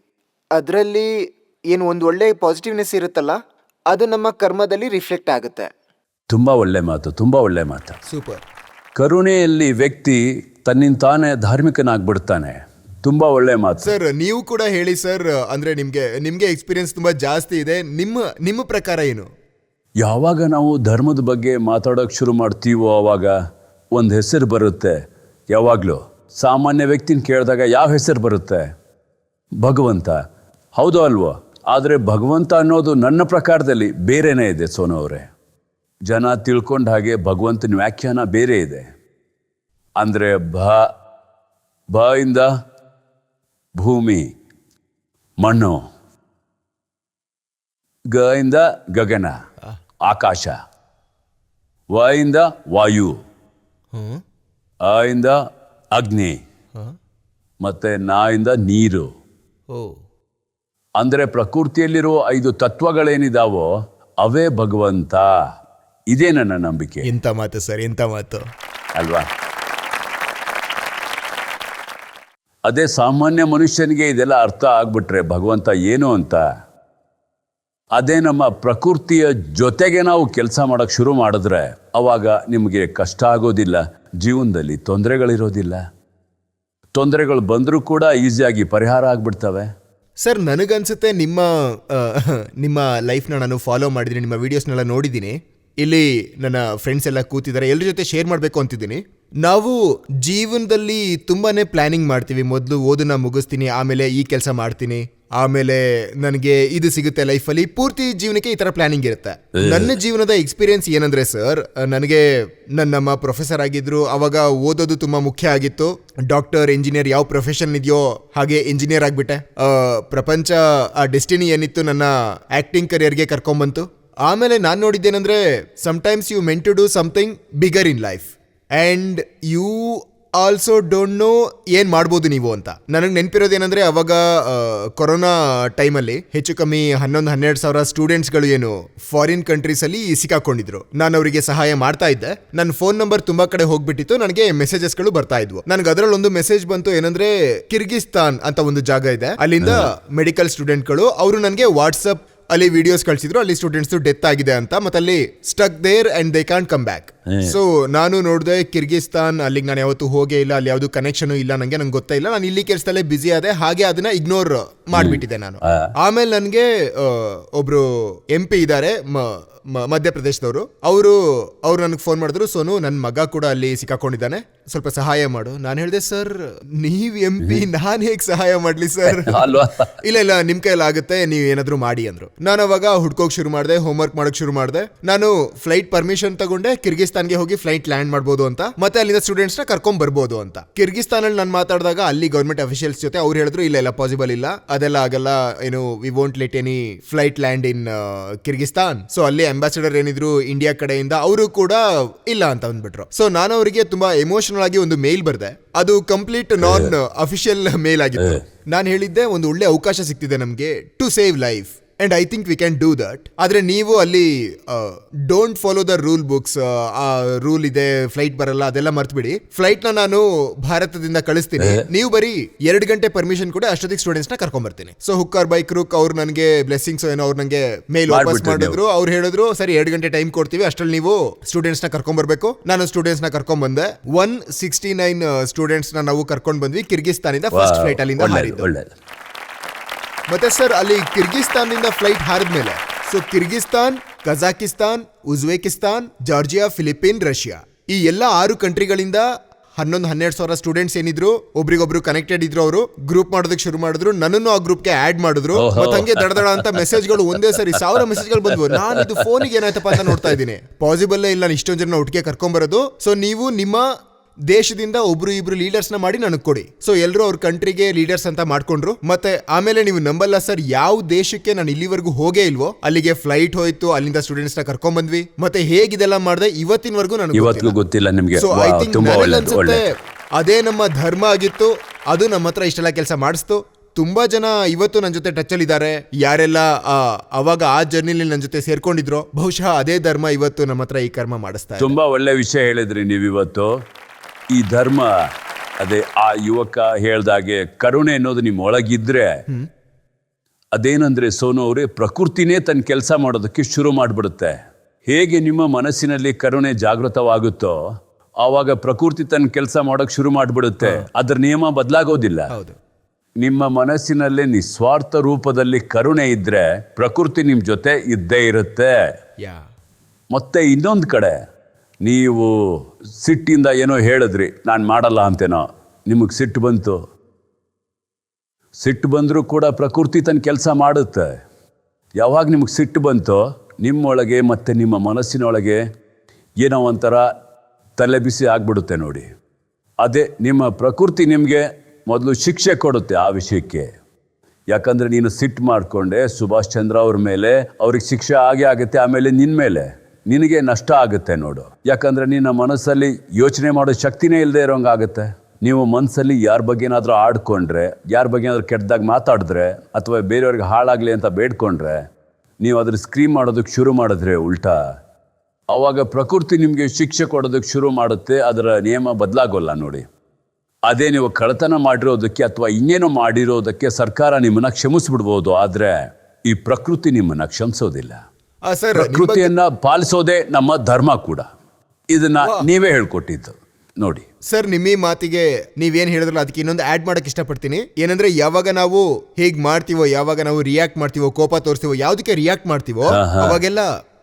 ಅದರಲ್ಲಿ ಏನು ಒಂದು ಒಳ್ಳೆ ಪಾಸಿಟಿವ್ನೆಸ್ ಇರುತ್ತಲ್ಲ, ಅದು ನಮ್ಮ ಕರ್ಮದಲ್ಲಿ ರಿಫ್ಲೆಕ್ಟ್ ಆಗುತ್ತೆ. ತುಂಬ ಒಳ್ಳೆ ಮಾತು, ತುಂಬ ಒಳ್ಳೆ ಮಾತು. ಸೂಪರ್. ಕರುಣೆಯಲ್ಲಿ ವ್ಯಕ್ತಿ ತನ್ನಿಂದ ತಾನೇ ಧಾರ್ಮಿಕನಾಗ್ಬಿಡ್ತಾನೆ. ತುಂಬ ಒಳ್ಳೆ ಮಾತು ಸರ್. ನೀವು ಕೂಡ ಹೇಳಿ ಸರ್, ಅಂದ್ರೆ ನಿಮ್ಗೆ ಎಕ್ಸ್ಪೀರಿಯನ್ಸ್ ತುಂಬಾ ಜಾಸ್ತಿ ಇದೆ. ನಿಮ್ಮ ಪ್ರಕಾರ ಏನು? ಯಾವಾಗ ನಾವು ಧರ್ಮದ ಬಗ್ಗೆ ಮಾತಾಡೋಕೆ ಶುರು ಮಾಡ್ತೀವೋ ಆವಾಗ ಒಂದು ಹೆಸರು ಬರುತ್ತೆ. ಯಾವಾಗಲೂ ಸಾಮಾನ್ಯ ವ್ಯಕ್ತಿನ ಕೇಳಿದಾಗ ಯಾವ ಹೆಸರು ಬರುತ್ತೆ? ಭಗವಂತ. ಹೌದು ಅಲ್ವೋ? ಆದರೆ ಭಗವಂತ ಅನ್ನೋದು ನನ್ನ ಪ್ರಕಾರದಲ್ಲಿ ಬೇರೆನೇ ಇದೆ ಸೋನು ಅವರೇ. ಜನ ತಿಳ್ಕೊಂಡ ಹಾಗೆ ಭಗವಂತನ ವ್ಯಾಖ್ಯಾನ ಬೇರೆ ಇದೆ. ಅಂದರೆ ಭ ಇಂದ ಭೂಮಿ ಮಣ್ಣು, ಗ ಇಂದ ಗಗನ ಆಕಾಶ, ವ ಇಂದ ವಾಯು, ಅ ಇಂದ ಅಗ್ನಿ, ಮತ್ತೆ ನಾ ಇಂದ ನೀರು. ಅಂದರೆ ಪ್ರಕೃತಿಯಲ್ಲಿರೋ 5 ತತ್ವಗಳೇನಿದಾವೋ ಅವೇ ಭಗವಂತ. ಇದೇ ನನ್ನ ನಂಬಿಕೆ. ಎಂತ ಮಾತು ಸರ್, ಎಂತ ಮಾತು ಅಲ್ವಾ? ಅದೇ ಸಾಮಾನ್ಯ ಮನುಷ್ಯನಿಗೆ ಇದೆಲ್ಲ ಅರ್ಥ ಆಗ್ಬಿಟ್ರೆ ಭಗವಂತ ಏನು ಅಂತ, ಅದೇ ನಮ್ಮ ಪ್ರಕೃತಿಯ ಜೊತೆಗೆ ನಾವು ಕೆಲಸ ಮಾಡೋಕ್ಕೆ ಶುರು ಮಾಡಿದ್ರೆ ಅವಾಗ ನಿಮಗೆ ಕಷ್ಟ ಆಗೋದಿಲ್ಲ, ಜೀವನದಲ್ಲಿ ತೊಂದರೆಗಳಿರೋದಿಲ್ಲ. ತೊಂದರೆಗಳು ಬಂದರೂ ಕೂಡ ಈಸಿಯಾಗಿ ಪರಿಹಾರ ಆಗ್ಬಿಡ್ತವೆ. ಸರ್, ನನಗನ್ಸುತ್ತೆ ನಿಮ್ಮ ಲೈಫ್ನ ನಾನು ಫಾಲೋ ಮಾಡಿದ್ದೀನಿ, ನಿಮ್ಮ ವೀಡಿಯೋಸ್ನೆಲ್ಲ ನೋಡಿದ್ದೀನಿ. ಇಲ್ಲಿ ನನ್ನ ಫ್ರೆಂಡ್ಸ್ ಎಲ್ಲ ಕೂತಿದ್ದಾರೆ, ಎಲ್ಲರ ಜೊತೆ ಶೇರ್ ಮಾಡಬೇಕು ಅಂತಿದ್ದೀನಿ. ನಾವು ಜೀವನದಲ್ಲಿ ತುಂಬಾನೇ ಪ್ಲಾನಿಂಗ್ ಮಾಡ್ತೀವಿ. ಮೊದಲು ಓದನ್ನ ಮುಗಿಸ್ತೀನಿ, ಆಮೇಲೆ ಈ ಕೆಲಸ ಮಾಡ್ತೀನಿ, ಆಮೇಲೆ ನನಗೆ ಇದು ಸಿಗುತ್ತೆ ಲೈಫಲ್ಲಿ. ಪೂರ್ತಿ ಜೀವನಕ್ಕೆ ಈ ಥರ ಪ್ಲಾನಿಂಗ್ ಇರುತ್ತೆ. ನನ್ನ ಜೀವನದ ಎಕ್ಸ್ಪೀರಿಯನ್ಸ್ ಏನಂದ್ರೆ ಸರ್, ನನಗೆ ನಮ್ಮ ಪ್ರೊಫೆಸರ್ ಆಗಿದ್ರು, ಅವಾಗ ಓದೋದು ತುಂಬ ಮುಖ್ಯ ಆಗಿತ್ತು. ಡಾಕ್ಟರ್, ಇಂಜಿನಿಯರ್ ಯಾವ ಪ್ರೊಫೆಷನ್ ಇದೆಯೋ ಹಾಗೆ ಇಂಜಿನಿಯರ್ ಆಗಿಬಿಟ್ಟೆ. ಪ್ರಪಂಚ ಆ ಡೆಸ್ಟಿನಿ ಏನಿತ್ತು ನನ್ನ ಆ್ಯಕ್ಟಿಂಗ್ ಕರಿಯರ್ಗೆ ಕರ್ಕೊಂಬಂತು. ಆಮೇಲೆ ನಾನು ನೋಡಿದ್ದೇನೆಂದರೆ, sometimes you meant to do something bigger in life and you also don't know ಏನು ಮಾಡ್ಬೋದು ನೀವು ಅಂತ. ನನಗೆ ನೆನಪಿರೋದೇನೆಂದರೆ, ಅವಾಗ ಕೊರೋನಾ ಟೈಮಲ್ಲಿ ಹೆಚ್ಚು ಕಮ್ಮಿ 11-12 ಸಾವಿರ ಸ್ಟೂಡೆಂಟ್ಸ್ಗಳು ಏನು ಫಾರಿನ್ ಕಂಟ್ರೀಸಲ್ಲಿ ಸಿಕ್ಕಾಕೊಂಡಿದ್ರು. ನಾನು ಅವರಿಗೆ ಸಹಾಯ ಮಾಡ್ತಾ ಇದ್ದೆ. ನನ್ನ ಫೋನ್ ನಂಬರ್ ತುಂಬ ಕಡೆ ಹೋಗ್ಬಿಟ್ಟಿತ್ತು, ನನಗೆ ಮೆಸೇಜಸ್ಗಳು ಬರ್ತಾ ಇದ್ವು. ನನಗೆ ಅದರಲ್ಲಿ ಒಂದು ಮೆಸೇಜ್ ಬಂತು, ಏನಂದ್ರೆ ಕಿರ್ಗಿಸ್ತಾನ್ ಅಂತ ಒಂದು ಜಾಗ ಇದೆ, ಅಲ್ಲಿಂದ ಮೆಡಿಕಲ್ ಸ್ಟೂಡೆಂಟ್ಗಳು ಅವರು ನನಗೆ ವಾಟ್ಸಪ್ ಅಲ್ಲಿ ವಿಡಿಯೋಸ್ ಕಳಿಸಿದ್ರು, ಅಲ್ಲಿ ಸ್ಟೂಡೆಂಟ್ಸ್ ಡೆತ್ ಆಗಿದೆ ಅಂತ, ಮತ್ತೆ ಅಲ್ಲಿ stuck there and they can come back. So ನಾನು ನೋಡಿದೆ ಕಿರ್ಗಿಸ್ತಾನ್, ಅಲ್ಲಿಗೆ ನಾನು ಯಾವತ್ತೂ ಹೋಗೇ ಇಲ್ಲ, ಅಲ್ಲಿ ಯಾವುದು ಕನೆಕ್ಷನ್ ಇಲ್ಲ, ನಂಗೆ ಗೊತ್ತೇ ಇಲ್ಲ. ನಾನು ಇಲ್ಲಿ ಕೆಲಸದಲ್ಲೇ ಬಿಸಿ ಆದೆ, ಹಾಗೆ ಅದನ್ನ ಇಗ್ನೋರ್ ಮಾಡಿಬಿಟ್ಟಿದೆ ನಾನು. ಆಮೇಲೆ ನನಗೆ ಒಬ್ರು MP ಇದ್ದಾರೆ ಮಧ್ಯಪ್ರದೇಶದವರು, ಅವರು ನನಗೆ ಫೋನ್ ಮಾಡಿದ್ರು, ಸೋನು ನನ್ನ ಮಗ ಕೂಡ ಅಲ್ಲಿ ಸಿಕ್ಕಾಕೊಂಡಿದ್ದಾನೆ, ಸ್ವಲ್ಪ ಸಹಾಯ ಮಾಡು. ನಾನು ಹೇಳಿದೆ, ಸರ್ ನೀವ್ MP, ನಾನು ಹೇಗೆ ಸಹಾಯ ಮಾಡ್ಲಿ ಸರ್? ಇಲ್ಲ ನಿಮ್ ಕೈಯಲ್ಲಿ ಆಗುತ್ತೆ, ನೀವು ಏನಾದ್ರು ಮಾಡಿ ಅಂದ್ರು. ನಾನು ಅವಾಗ ಹುಡ್ಕೋಕ್ ಶುರು ಮಾಡಿದೆ, ಹೋಮ್ವರ್ಕ್ ಮಾಡೋಕ್ ಶುರು ಮಾಡಿದೆ. ನಾನು ಫ್ಲೈಟ್ ಪರ್ಮಿಷನ್ ತಗೊಂಡೆ, ಕಿರ್ಗಿಸ್ತಾನ್ಗೆ ಹೋಗಿ ಫ್ಲೈಟ್ ಲ್ಯಾಂಡ್ ಮಾಡ್ಬೋದು ಅಂತ, ಮತ್ತೆ ಅಲ್ಲಿಂದ ಸ್ಟೂಡೆಂಟ್ಸ್ ನ ಕರ್ಕೊಂಡ್ ಬರ್ಬೋದು ಅಂತ. ಕಿರ್ಗಿಸ್ತಾನಲ್ಲಿ ನಾನು ಮಾತಾಡಿದಾಗ ಅಲ್ಲಿ ಗೌರ್ಮೆಂಟ್ ಅಫಿಷಿಯಲ್ಸ್ ಜೊತೆ ಅವ್ರು ಹೇಳಿದ್ರು, ಇಲ್ಲ ಪಾಸಿಬಲ್ ಇಲ್ಲ, ಅದೆಲ್ಲ ಆಗಲ್ಲ, ಏನು we won't let any flight land in Kyrgyzstan. So ಅಲ್ಲಿ ಅಂಬಾಸಿಡರ್ ಏನಿದ್ರು ಇಂಡಿಯಾ ಕಡೆಯಿಂದ, ಅವರು ಕೂಡ ಇಲ್ಲ ಅಂತ ಅಂದ್ಬಿಟ್ರು. ಸೊ ನಾನು ಅವರಿಗೆ ತುಂಬಾ ಎಮೋಷನಲ್ ಆಗಿ ಒಂದು ಮೇಲ್ ಬರ್ದೆ, ಅದು ಕಂಪ್ಲೀಟ್ ನಾನ್ ಅಫಿಷಿಯಲ್ ಮೇಲ್ ಆಗಿತ್ತು. ನಾನು ಹೇಳಿದ್ದೆ, ಒಂದು ಒಳ್ಳೆ ಅವಕಾಶ ಸಿಗ್ತಿದೆ ನಮಗೆ to save life and I think we can do that. ಆದ್ರೆ ನೀವು ಅಲ್ಲಿ don't follow the rule books, ಆ ರೂಲ್ ಇದೆ, ಫ್ಲೈಟ್ ಬರಲ್ಲ, ಅದೆಲ್ಲ ಮರ್ತ್ಬಿಡಿ. ಫ್ಲೈಟ್ ನ ನಾನು ಭಾರತದಿಂದ ಕಳಿಸ್ತೀನಿ, ನೀವು ಬರೀ 2 ಗಂಟೆ ಪರ್ಮಿಷನ್ ಕೂಡ, ಅಷ್ಟೊತ್ತಿಗೆ ಸ್ಟೂಡೆಂಟ್ಸ್ ನ ಕರ್ಕೊಂಡ್ ಬರ್ತೀನಿ. ಸೊ ಹುಕ್ಕರ್ ಬೈ ಕ್ರೂಕ್ ಅವ್ರು ನನಗೆ ಬ್ಲೆಸ್ಸಿಂಗ್ಸ್ ಏನೋ ಅವ್ರು ನನಗೆ ಮೇಲ್ ವಾಪಸ್ ಮಾಡಿದ್ರು. ಅವ್ರು ಹೇಳಿದ್ರು, ಸರಿ 2 ಗಂಟೆ ಟೈಮ್ ಕೊಡ್ತೀವಿ, ಅಷ್ಟ್ರಲ್ಲಿ ನೀವು ಸ್ಟೂಡೆಂಟ್ಸ್ ನ ಕರ್ಕೊಂಡ್ ಬರ್ಬೇಕು. ನಾನು ಸ್ಟೂಡೆಂಟ್ಸ್ ನ ಕರ್ಕೊಂಡ್ ಬಂದೆ. 169 ಸ್ಟೂಡೆಂಟ್ಸ್ ನ ನಾವು ಕರ್ಕೊಂಡ್ ಬಂದ್ವಿ ಕಿರ್ಗಿಸ್ತಾನಿಂದ ಫಸ್ಟ್ ಫ್ಲೈಟ್ ಅಲ್ಲಿಂದ ಹಾರಿದ್ದು. ಮತ್ತೆ ಸರ್ ಅಲ್ಲಿ ಕಿರ್ಗಿಸ್ತಾನ್ನಿಂದ ಫ್ಲೈಟ್ ಹಾರಿದ್ಮೇಲೆ, so Kyrgyzstan, Kazakhstan, Uzbekistan, Georgia, Philippine, Russia, ಈ ಎಲ್ಲ 6 ಕಂಟ್ರಿಗಳಿಂದ 11-12 ಸ್ಟೂಡೆಂಟ್ಸ್ ಏನಿದ್ರು ಒಬ್ರಿಗೊಬ್ರು ಕನೆಕ್ಟೆಡ್ ಇದ್ರು, ಅವರು ಗ್ರೂಪ್ ಮಾಡೋದಕ್ಕೆ ಶುರು ಮಾಡಿದ್ರು, ನನ್ನನ್ನು ಆ ಗ್ರೂಪ್ಗೆ ಆಡ್ ಮಾಡಿದ್ರು. ಮತ್ತೆ ಹಂಗೆ ದಡ ಅಂತ ಮೆಸೇಜ್ಗಳು ಒಂದೇ ಸರಿ 1000 ಮೆಸೇಜ್ಗಳು ಬಂದ್ವು. ನಾನು ಇದು ಫೋನಿಗೆ ಏನಾಯ್ತಪ್ಪ ಅಂತ ನೋಡ್ತಾ ಇದ್ದೀನಿ. ಪಾಸಿಬಲ್ ಇಲ್ಲ ಇಷ್ಟೊಂದು ಜನ ಒಟ್ಟಿಗೆ ಕರ್ಕೊಂಬರೋದು. ಸೊ ನೀವು ನಿಮ್ಮ ದೇಶದಿಂದ ಒಬ್ರು ಇಬ್ರು ಲೀಡರ್ಸ್ ನ ಮಾಡಿ ನನಗೆ ಕೊಡಿ. ಸೊ ಎಲ್ಲರೂ ಅವ್ರ ಕಂಟ್ರಿಗೆ ಲೀಡರ್ಸ್ ಅಂತ ಮಾಡ್ಕೊಂಡ್ರು. ಮತ್ತೆ ಆಮೇಲೆ ನೀವು ನಂಬಲ್ಲ ಸರ್, ಯಾವ ದೇಶಕ್ಕೆ ನಾನು ಇಲ್ಲಿವರೆಗೂ ಹೋಗೇ ಇಲ್ವೋ ಅಲ್ಲಿಗೆ ಫ್ಲೈಟ್ ಹೋಯ್ತು, ಅಲ್ಲಿಂದ ಸ್ಟೂಡೆಂಟ್ಸ್ ನ ಕರ್ಕೊಂಡ್ ಬಂದ್ವಿ. ಮತ್ತೆ ಹೇಗಿದೆಲ್ಲ ಮಾಡಿದೆ ಇವತ್ತಿನವರೆಗೂ ನನಗೆ ಗೊತ್ತಿಲ್ಲ ನಿಮ್ಗೆ. ಸೊ ಐ ಥಿಂಕ್ ಅನ್ಸುತ್ತೆ ಅದೇ ನಮ್ಮ ಧರ್ಮ ಆಗಿತ್ತು, ಅದು ನಮ್ಮ ಹತ್ರ ಇಷ್ಟೆಲ್ಲ ಕೆಲಸ ಮಾಡಿಸ್ತು. ತುಂಬಾ ಜನ ಇವತ್ತು ನನ್ನ ಜೊತೆ ಟಚ್ ಅಲ್ಲಿ ಇದ್ದಾರೆ. ಯಾರೆಲ್ಲ ಅವಾಗ ಆ ಜರ್ನಿಲಿ ನನ್ನ ಜೊತೆ ಸೇರ್ಕೊಂಡಿದ್ರು, ಬಹುಶಃ ಅದೇ ಧರ್ಮ ಇವತ್ತು ನಮ್ಮ ಹತ್ರ ಈ ಕರ್ಮ ಮಾಡಿಸ್ತಾ. ತುಂಬಾ ಒಳ್ಳೆ ವಿಷಯ ಹೇಳಿದ್ರಿ ನೀವಿವತ್ತು. ಈ ಧರ್ಮ, ಅದೇ ಆ ಯುವಕ ಹೇಳ್ದಾಗೆ ಕರುಣೆ ಅನ್ನೋದು ನಿಮ್ಮ ಒಳಗಿದ್ರೆ, ಅದೇನಂದ್ರೆ ಸೋನು ಅವರೇ, ಪ್ರಕೃತಿನೇ ತನ್ನ ಕೆಲಸ ಮಾಡೋದಕ್ಕೆ ಶುರು ಮಾಡಿಬಿಡುತ್ತೆ. ಹೇಗೆ ನಿಮ್ಮ ಮನಸ್ಸಿನಲ್ಲಿ ಕರುಣೆ ಜಾಗೃತವಾಗುತ್ತೋ ಆವಾಗ ಪ್ರಕೃತಿ ತನ್ನ ಕೆಲಸ ಮಾಡೋಕೆ ಶುರು ಮಾಡಿಬಿಡುತ್ತೆ. ಅದ್ರ ನಿಯಮ ಬದಲಾಗೋದಿಲ್ಲ. ನಿಮ್ಮ ಮನಸ್ಸಿನಲ್ಲಿ ನಿಸ್ವಾರ್ಥ ರೂಪದಲ್ಲಿ ಕರುಣೆ ಇದ್ರೆ ಪ್ರಕೃತಿ ನಿಮ್ಮ ಜೊತೆ ಇದ್ದೇ ಇರುತ್ತೆ. ಮತ್ತೆ ಇನ್ನೊಂದು ಕಡೆ, ನೀವು ಸಿಟ್ಟಿಂದ ಏನೋ ಹೇಳಿದ್ರಿ, ನಾನು ಮಾಡಲ್ಲ ಅಂತೇನೋ, ನಿಮಗೆ ಸಿಟ್ಟು ಬಂತು. ಸಿಟ್ಟು ಬಂದರೂ ಕೂಡ ಪ್ರಕೃತಿ ತನ್ನ ಕೆಲಸ ಮಾಡುತ್ತೆ. ಯಾವಾಗ ನಿಮಗೆ ಸಿಟ್ಟು ಬಂತೋ ನಿಮ್ಮೊಳಗೆ ಮತ್ತು ನಿಮ್ಮ ಮನಸ್ಸಿನೊಳಗೆ ಏನೋ ಒಂಥರ ತಲೆ ಬಿಸಿ ಆಗ್ಬಿಡುತ್ತೆ ನೋಡಿ. ಅದೇ ನಿಮ್ಮ ಪ್ರಕೃತಿ ನಿಮಗೆ ಮೊದಲು ಶಿಕ್ಷೆ ಕೊಡುತ್ತೆ ಆ ವಿಷಯಕ್ಕೆ. ಯಾಕಂದರೆ ನೀನು ಸಿಟ್ಟು ಮಾಡಿಕೊಂಡೆ ಸುಭಾಷ್ ಚಂದ್ರ ಅವ್ರ ಮೇಲೆ, ಅವ್ರಿಗೆ ಶಿಕ್ಷೆ ಆಗೇ ಆಗುತ್ತೆ. ಆಮೇಲೆ ನಿನ್ನ ಮೇಲೆ ನಿನಗೆ ನಷ್ಟ ಆಗುತ್ತೆ ನೋಡು. ಯಾಕಂದರೆ ನಿನ್ನ ಮನಸ್ಸಲ್ಲಿ ಯೋಚನೆ ಮಾಡೋ ಶಕ್ತಿನೇ ಇಲ್ಲದೆ ಇರೋಂಗಾಗುತ್ತೆ. ನೀವು ಮನಸ್ಸಲ್ಲಿ ಯಾರ ಬಗ್ಗೆ ಏನಾದರೂ ಆಡ್ಕೊಂಡ್ರೆ, ಯಾರ ಬಗ್ಗೆ ಏನಾದರೂ ಕೆಟ್ಟದಾಗ ಮಾತಾಡಿದ್ರೆ, ಅಥವಾ ಬೇರೆಯವ್ರಿಗೆ ಹಾಳಾಗಲಿ ಅಂತ ಬೇಡ್ಕೊಂಡ್ರೆ, ನೀವು ಅದ್ರ ಸ್ಕ್ರೀಮ್ ಮಾಡೋದಕ್ಕೆ ಶುರು ಮಾಡಿದ್ರೆ ಉಲ್ಟಾ, ಆವಾಗ ಪ್ರಕೃತಿ ನಿಮಗೆ ಶಿಕ್ಷೆ ಕೊಡೋದಕ್ಕೆ ಶುರು ಮಾಡುತ್ತೆ. ಅದರ ನಿಯಮ ಬದಲಾಗೋಲ್ಲ ನೋಡಿ. ಅದೇ ನೀವು ಕಳ್ಳತನ ಮಾಡಿರೋದಕ್ಕೆ ಅಥವಾ ಇನ್ನೇನೋ ಮಾಡಿರೋದಕ್ಕೆ ಸರ್ಕಾರ ನಿಮ್ಮನ್ನ ಕ್ಷಮಿಸ್ಬಿಡ್ಬೋದು, ಆದರೆ ಈ ಪ್ರಕೃತಿ ನಿಮ್ಮನ್ನ ಕ್ಷಮಿಸೋದಿಲ್ಲ. ಪ್ರಕೃತಿಯನ್ನ ಪಾಲಿಸೋದೇ ನಮ್ಮ ಧರ್ಮ ಕೂಡ. ಇದನ್ನ ನೀವೇ ಹೇಳ್ಕೊಟ್ಟಿದ್ದು ನೋಡಿ. ಸರ್, ನಿಮ್ಮ ಮಾತಿಗೆ ನೀವೇನು ಹೇಳಿದ್ರಲ್ಲ ಅದಕ್ಕೆ ಇನ್ನೊಂದು ಆ್ಯಡ್ ಮಾಡಕ್ಕೆ ಇಷ್ಟಪಡ್ತೀನಿ. ಏನಂದ್ರೆ ಯಾವಾಗ ನಾವು ಹೇಗೆ ಮಾಡ್ತೀವೋ, ಯಾವಾಗ ನಾವು ರಿಯಾಕ್ಟ್ ಮಾಡ್ತೀವೋ, ಕೋಪ ತೋರಿಸ್ತೀವೋ, ಯಾವುದಕ್ಕೆ ರಿಯಾಕ್ಟ್ ಮಾಡ್ತೀವೋ ಅವಾಗೆಲ್ಲ,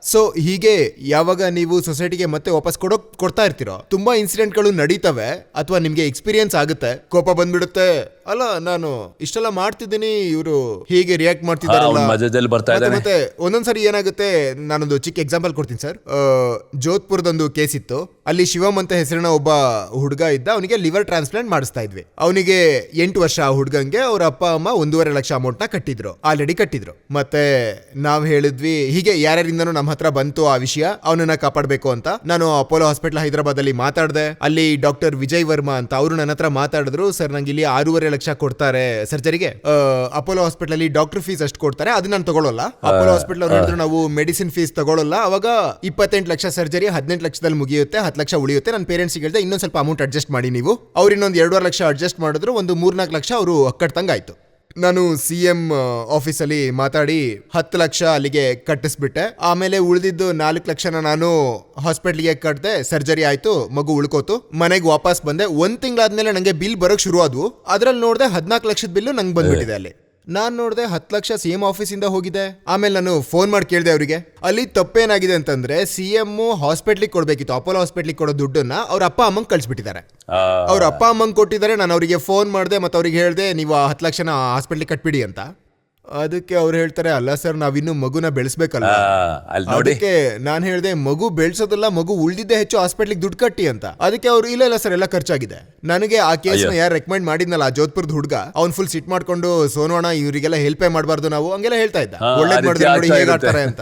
ಸೊ ಹೀಗೆ ಯಾವಾಗ ನೀವು ಸೊಸೈಟಿಗೆ ಮತ್ತೆ ವಾಪಸ್ ಕೊಡ್ತಾ ಇರ್ತೀರೋ, ತುಂಬಾ ಇನ್ಸಿಡೆಂಟ್ಗಳು ನಡೀತವೆ. ಅಥವಾ ನಿಮ್ಗೆ ಎಕ್ಸ್ಪೀರಿಯನ್ಸ್ ಆಗುತ್ತೆ, ಕೋಪ ಬಂದ್ಬಿಡುತ್ತೆ, ಅಲ್ಲ ನಾನು ಇಷ್ಟೆಲ್ಲ ಮಾಡ್ತಿದ್ದೀನಿ, ಇವರು ಹೀಗೆ ರಿಯಾಕ್ಟ್ ಮಾಡ್ತಿದ್ದಾರಲ್ಲ. ಮತ್ತೆ ಒಂದೊಂದ್ಸರಿ ಏನಾಗುತ್ತೆ, ನಾನೊಂದು ಚಿಕ್ಕ ಎಕ್ಸಾಂಪಲ್ ಕೊಡ್ತೀನಿ ಸರ್. ಜೋಧ್ಪುರದೊಂದು ಕೇಸ್ ಇತ್ತು. ಅಲ್ಲಿ ಶಿವಮ್ ಅಂತ ಹೆಸರಿನ ಒಬ್ಬ ಹುಡುಗ ಇದ್ದ. ಅವನಿಗೆ ಲಿವರ್ ಟ್ರಾನ್ಸ್ಪ್ಲಾಂಟ್ ಮಾಡಿಸ್ತಾ ಇದ್ವಿ. ಅವನಿಗೆ 8 ವರ್ಷ. ಆ ಹುಡುಗಂಗೆ ಅವ್ರ ಅಪ್ಪ ಅಮ್ಮ 1.5 ಲಕ್ಷ ಅಮೌಂಟ್ ನ ಕಟ್ಟಿದ್ರು, ಆಲ್ರೆಡಿ ಕಟ್ಟಿದ್ರು. ಮತ್ತೆ ನಾವ್ ಹೇಳಿದ್ವಿ, ಹೀಗೆ ಯಾರ್ಯಾರಿಂದನೂ ನಮ್ಮ ಹತ್ರ ಬಂತು ಆ ವಿಷಯ, ಅವನನ್ನ ಕಾಪಾಡಬೇಕು ಅಂತ. ನಾನು ಅಪೋಲೋ ಹಾಸ್ಪಿಟಲ್ ಹೈದರಾಬಾದ್ ಅಲ್ಲಿ ಮಾತಾಡಿದೆ. ಅಲ್ಲಿ ಡಾಕ್ಟರ್ ವಿಜಯ್ ವರ್ಮಾ ಅಂತ ಅವರು ನನ್ನ ಹತ್ರ ಮಾತಾಡಿದ್ರು. ಸರ್, ನಂಗೆ ಇಲ್ಲಿ 6.5 ಲಕ್ಷ ಕೊಡ್ತಾರೆ ಸರ್ಜರಿಗೆ. ಅಪೋಲೋ ಹಾಸ್ಪಿಟಲ್ ಅಲ್ಲಿ ಡಾಕ್ಟರ್ ಫೀಸ್ ಅಷ್ಟು ಕೊಡ್ತಾರೆ, ಅದನ್ನ ನಾನು ತಗೊಳ್ಳಲ್ಲ. ಅಪೋಲೋ ಹಾಸ್ಪಿಟಲ್ ಅವ್ರು ಹೇಳಿದ್ರು, ನಾವು ಮೆಡಿಸಿನ್ ಫೀಸ್ ತಗೊಳ್ಳಲ್ಲ. ಅವಾಗ 28 ಲಕ್ಷ ಸರ್ಜರಿ, 18 ಲಕ್ಷದಲ್ಲಿ ಮುಗಿಯುತ್ತೆ, 10 ಲಕ್ಷ ಉಳಿಯುತ್ತೆ. ನನ್ನ ಪೇರೆಂಟ್ಸ್ ಹೇಳಿದೆ, ಇನ್ನೊಂದು ಸ್ವಲ್ಪ ಅಮೌಂಟ್ ಅಡ್ಜಸ್ಟ್ ಮಾಡಿ ನೀವು. ಅವ್ರು ಇನ್ನೊಂದು 2.5 ಲಕ್ಷ ಅಡ್ಜಸ್ಟ್ ಮಾಡಿದ್ರು. ಒಂದು 3-4 ಲಕ್ಷ ಅವರು ಕಟ್ತಂಗಾಯ್ತು. ನಾನು CM ಆಫೀಸಲ್ಲಿ ಮಾತಾಡಿ 10 ಲಕ್ಷ ಅಲ್ಲಿಗೆ ಕಟ್ಟಿಸ್ಬಿಟ್ಟೆ. ಆಮೇಲೆ ಉಳಿದಿದ್ದು 4 ಲಕ್ಷನ ನಾನು ಹಾಸ್ಪಿಟ್ಲಿಗೆ ಕಟ್ಟಿದೆ. ಸರ್ಜರಿ ಆಯ್ತು, ಮಗು ಉಳ್ಕೋತು. ಮನೆಗೆ ವಾಪಸ್ ಬಂದೆ. 1 ತಿಂಗಳಾದ್ಮೇಲೆ ನಂಗೆ ಬಿಲ್ ಬರೋಕ್ ಶುರು ಆದ್ವು. ಅದ್ರಲ್ಲಿ ನೋಡಿದೆ 14 ಲಕ್ಷದ ಬಿಲ್ಲು ನಂಗೆ ಬಂದ್ಬಿಟ್ಟಿದೆ. ಅಲ್ಲಿ ನಾನು ನೋಡಿದೆ 10 ಲಕ್ಷ CM ಆಫೀಸಿಂದ ಹೋಗಿದೆ. ಆಮೇಲೆ ನಾನು ಫೋನ್ ಮಾಡಿ ಕೇಳಿದೆ ಅವರಿಗೆ, ಅಲ್ಲಿ ತಪ್ಪೇನಾಗಿದೆ ಅಂತಂದ್ರೆ CM ಹಾಸ್ಪಿಟ್ಲಿಗೆ ಕೊಡ್ಬೇಕಿತ್ತು, ಅಪೋಲೋ ಹಾಸ್ಪಿಟ್ಲಿಗೆ ಕೊಡೋ ದುಡ್ಡನ್ನ ಅವ್ರ ಅಪ್ಪ ಅಮ್ಮಂಗೆ ಕಳಿಸ್ಬಿಟ್ಟಿದ್ದಾರೆ. ಅವ್ರ ಅಪ್ಪ ಅಮ್ಮಂಗೆ ಕೊಟ್ಟಿದ್ದಾರೆ. ನಾನು ಅವರಿಗೆ ಫೋನ್ ಮಾಡಿದೆ, ಮತ್ತೆ ಅವ್ರಿಗೆ ಹೇಳಿದೆ, ನೀವು 10 ಲಕ್ಷನ ಹಾಸ್ಪಿಟ್ಲಿಗೆ ಕಟ್ಬಿಡಿ ಅಂತ. ಅದಕ್ಕೆ ಅವ್ರು ಹೇಳ್ತಾರೆ, ಅಲ್ಲ ಸರ್, ನಾವಿನ್ನು ಮಗುನ ಬೆಳೆಸ್ಬೇಕಲ್ಲ. ಅದಕ್ಕೆ ನಾನು ಹೇಳಿದೆ, ಮಗು ಬೆಳೆಸೋದಲ್ಲ, ಮಗು ಉಳಿದಿದ್ದೆ ಹೆಚ್ಚು, ಹಾಸ್ಪಿಟ್ಲಿಗೆ ದುಡ್ಡು ಕಟ್ಟಿ ಅಂತ. ಅದಕ್ಕೆ ಅವ್ರು, ಇಲ್ಲ ಸರ್, ಎಲ್ಲ ಖರ್ಚಾಗಿದೆ. ನನಗೆ ಆ ಕೇಸ್ನ ಯಾರು ರೆಕಮೆಂಡ್ ಮಾಡಿದ್ನಲ್ಲ, ಆ ಜೋಧ್ಪುರದ ಹುಡುಗ, ಅವ್ನು ಫುಲ್ ಸಿಟ್ ಮಾಡ್ಕೊಂಡು, ಸೋನೋಣ ಇವರಿಗೆಲ್ಲ ಹೆಲ್ಪೇ ಮಾಡಬಾರ್ದು ನಾವು, ಹಂಗೆಲ್ಲ ಹೇಳ್ತಾ ಇದ್ದ. ಒಳ್ಳೇದ್ ಮಾಡಿದ್ರೆ ನೋಡಿ ಹೇಗಾಡ್ತಾರೆ ಅಂತ.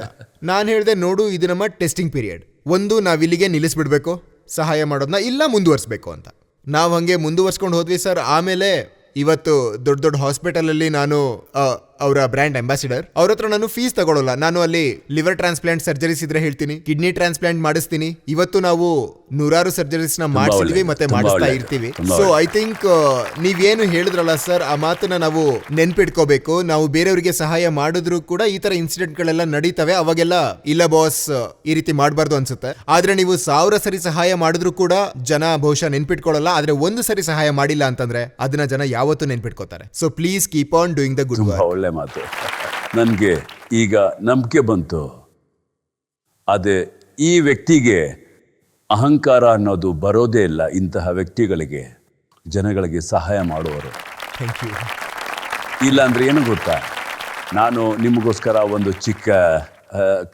ನಾನು ಹೇಳಿದೆ, ನೋಡು, ಇದು ನಮ್ಮ ಟೆಸ್ಟಿಂಗ್ ಪೀರಿಯಡ್. ಒಂದು, ನಾವಿಲ್ಲಿಗೆ ನಿಲ್ಲಿಸ್ಬಿಡ್ಬೇಕು ಸಹಾಯ ಮಾಡೋದನ್ನ, ಇಲ್ಲ ಮುಂದುವರ್ಸ್ಬೇಕು ಅಂತ. ನಾವು ಹಂಗೆ ಮುಂದುವರ್ಸ್ಕೊಂಡು ಹೋದ್ವಿ ಸರ್. ಆಮೇಲೆ ಇವತ್ತು ದೊಡ್ಡ ಹಾಸ್ಪಿಟಲ್ ಅಲ್ಲಿ ನಾನು ಅವರ ಬ್ರ್ಯಾಂಡ್ ಅಂಬಾಸಿಡರ್. ಅವ್ರ ಹತ್ರ ನಾನು ಫೀಸ್ ತಗೊಳ್ಳಲ್ಲ. ನಾನು ಅಲ್ಲಿ ಲಿವರ್ ಟ್ರಾನ್ಸ್ಪ್ಲಾಂಟ್ ಸರ್ಜರೀಸ್ ಇದ್ರೆ ಹೇಳ್ತೀನಿ, ಕಿಡ್ನಿ ಟ್ರಾನ್ಸ್ಪ್ಲಾಂಟ್ ಮಾಡಿಸ್ತೀನಿ. ಇವತ್ತು ನಾವು 100 ಸರ್ಜರೀಸ್ ನ ಮಾಡಿಸಿದ್ವಿ, ಮತ್ತೆ ಮಾಡಿಸ್ತಾ ಇರ್ತೀವಿ. ಸೊ ಐ ಥಿಂಕ್ ನೀವೇನು ಹೇಳಿದ್ರಲ್ಲ ಸರ್, ಆ ಮಾತನ್ನ ನಾವು ನೆನ್ಪಿಟ್ಕೋಬೇಕು. ನಾವು ಬೇರೆಯವರಿಗೆ ಸಹಾಯ ಮಾಡಿದ್ರು ಕೂಡ ಈ ತರ ಇನ್ಸಿಡೆಂಟ್ ಗಳೆಲ್ಲ ನಡೀತವೆ. ಅವಾಗೆಲ್ಲ ಇಲ್ಲ ಬಾಸ್, ಈ ರೀತಿ ಮಾಡಬಾರ್ದು ಅನ್ಸುತ್ತೆ. ಆದ್ರೆ ನೀವು 1000 ಸರಿ ಸಹಾಯ ಮಾಡಿದ್ರು ಕೂಡ ಜನ ಬಹುಶಃ ನೆನ್ಪಿಟ್ಕೊಳ್ಳಲ್ಲ. ಆದ್ರೆ 1 ಸರಿ ಸಹಾಯ ಮಾಡಿಲ್ಲ ಅಂತಂದ್ರೆ ಅದನ್ನ ಜನ ಯಾವತ್ತೂ ನೆನ್ಪಿಟ್ಕೋತಾರೆ. So please keep on doing the good work. ಒಳ್ಳೆ ಮಾತು. ನನಗೆ ಈಗ ನಂಬಿಕೆ ಬಂತು. ಅದೇ ಈ ವ್ಯಕ್ತಿಗೆ ಅಹಂಕಾರ ಅನ್ನೋದು ಬರೋದೇ ಇಲ್ಲ ಇಂತಹ ವ್ಯಕ್ತಿಗಳಿಗೆ, ಜನಗಳಿಗೆ ಸಹಾಯ ಮಾಡುವವರು. Thank you. ಇಲ್ಲಾಂದ್ರೆ ಏನು ಗೊತ್ತಾ, ನಾನು ನಿಮಗೋಸ್ಕರ ಒಂದು ಚಿಕ್ಕ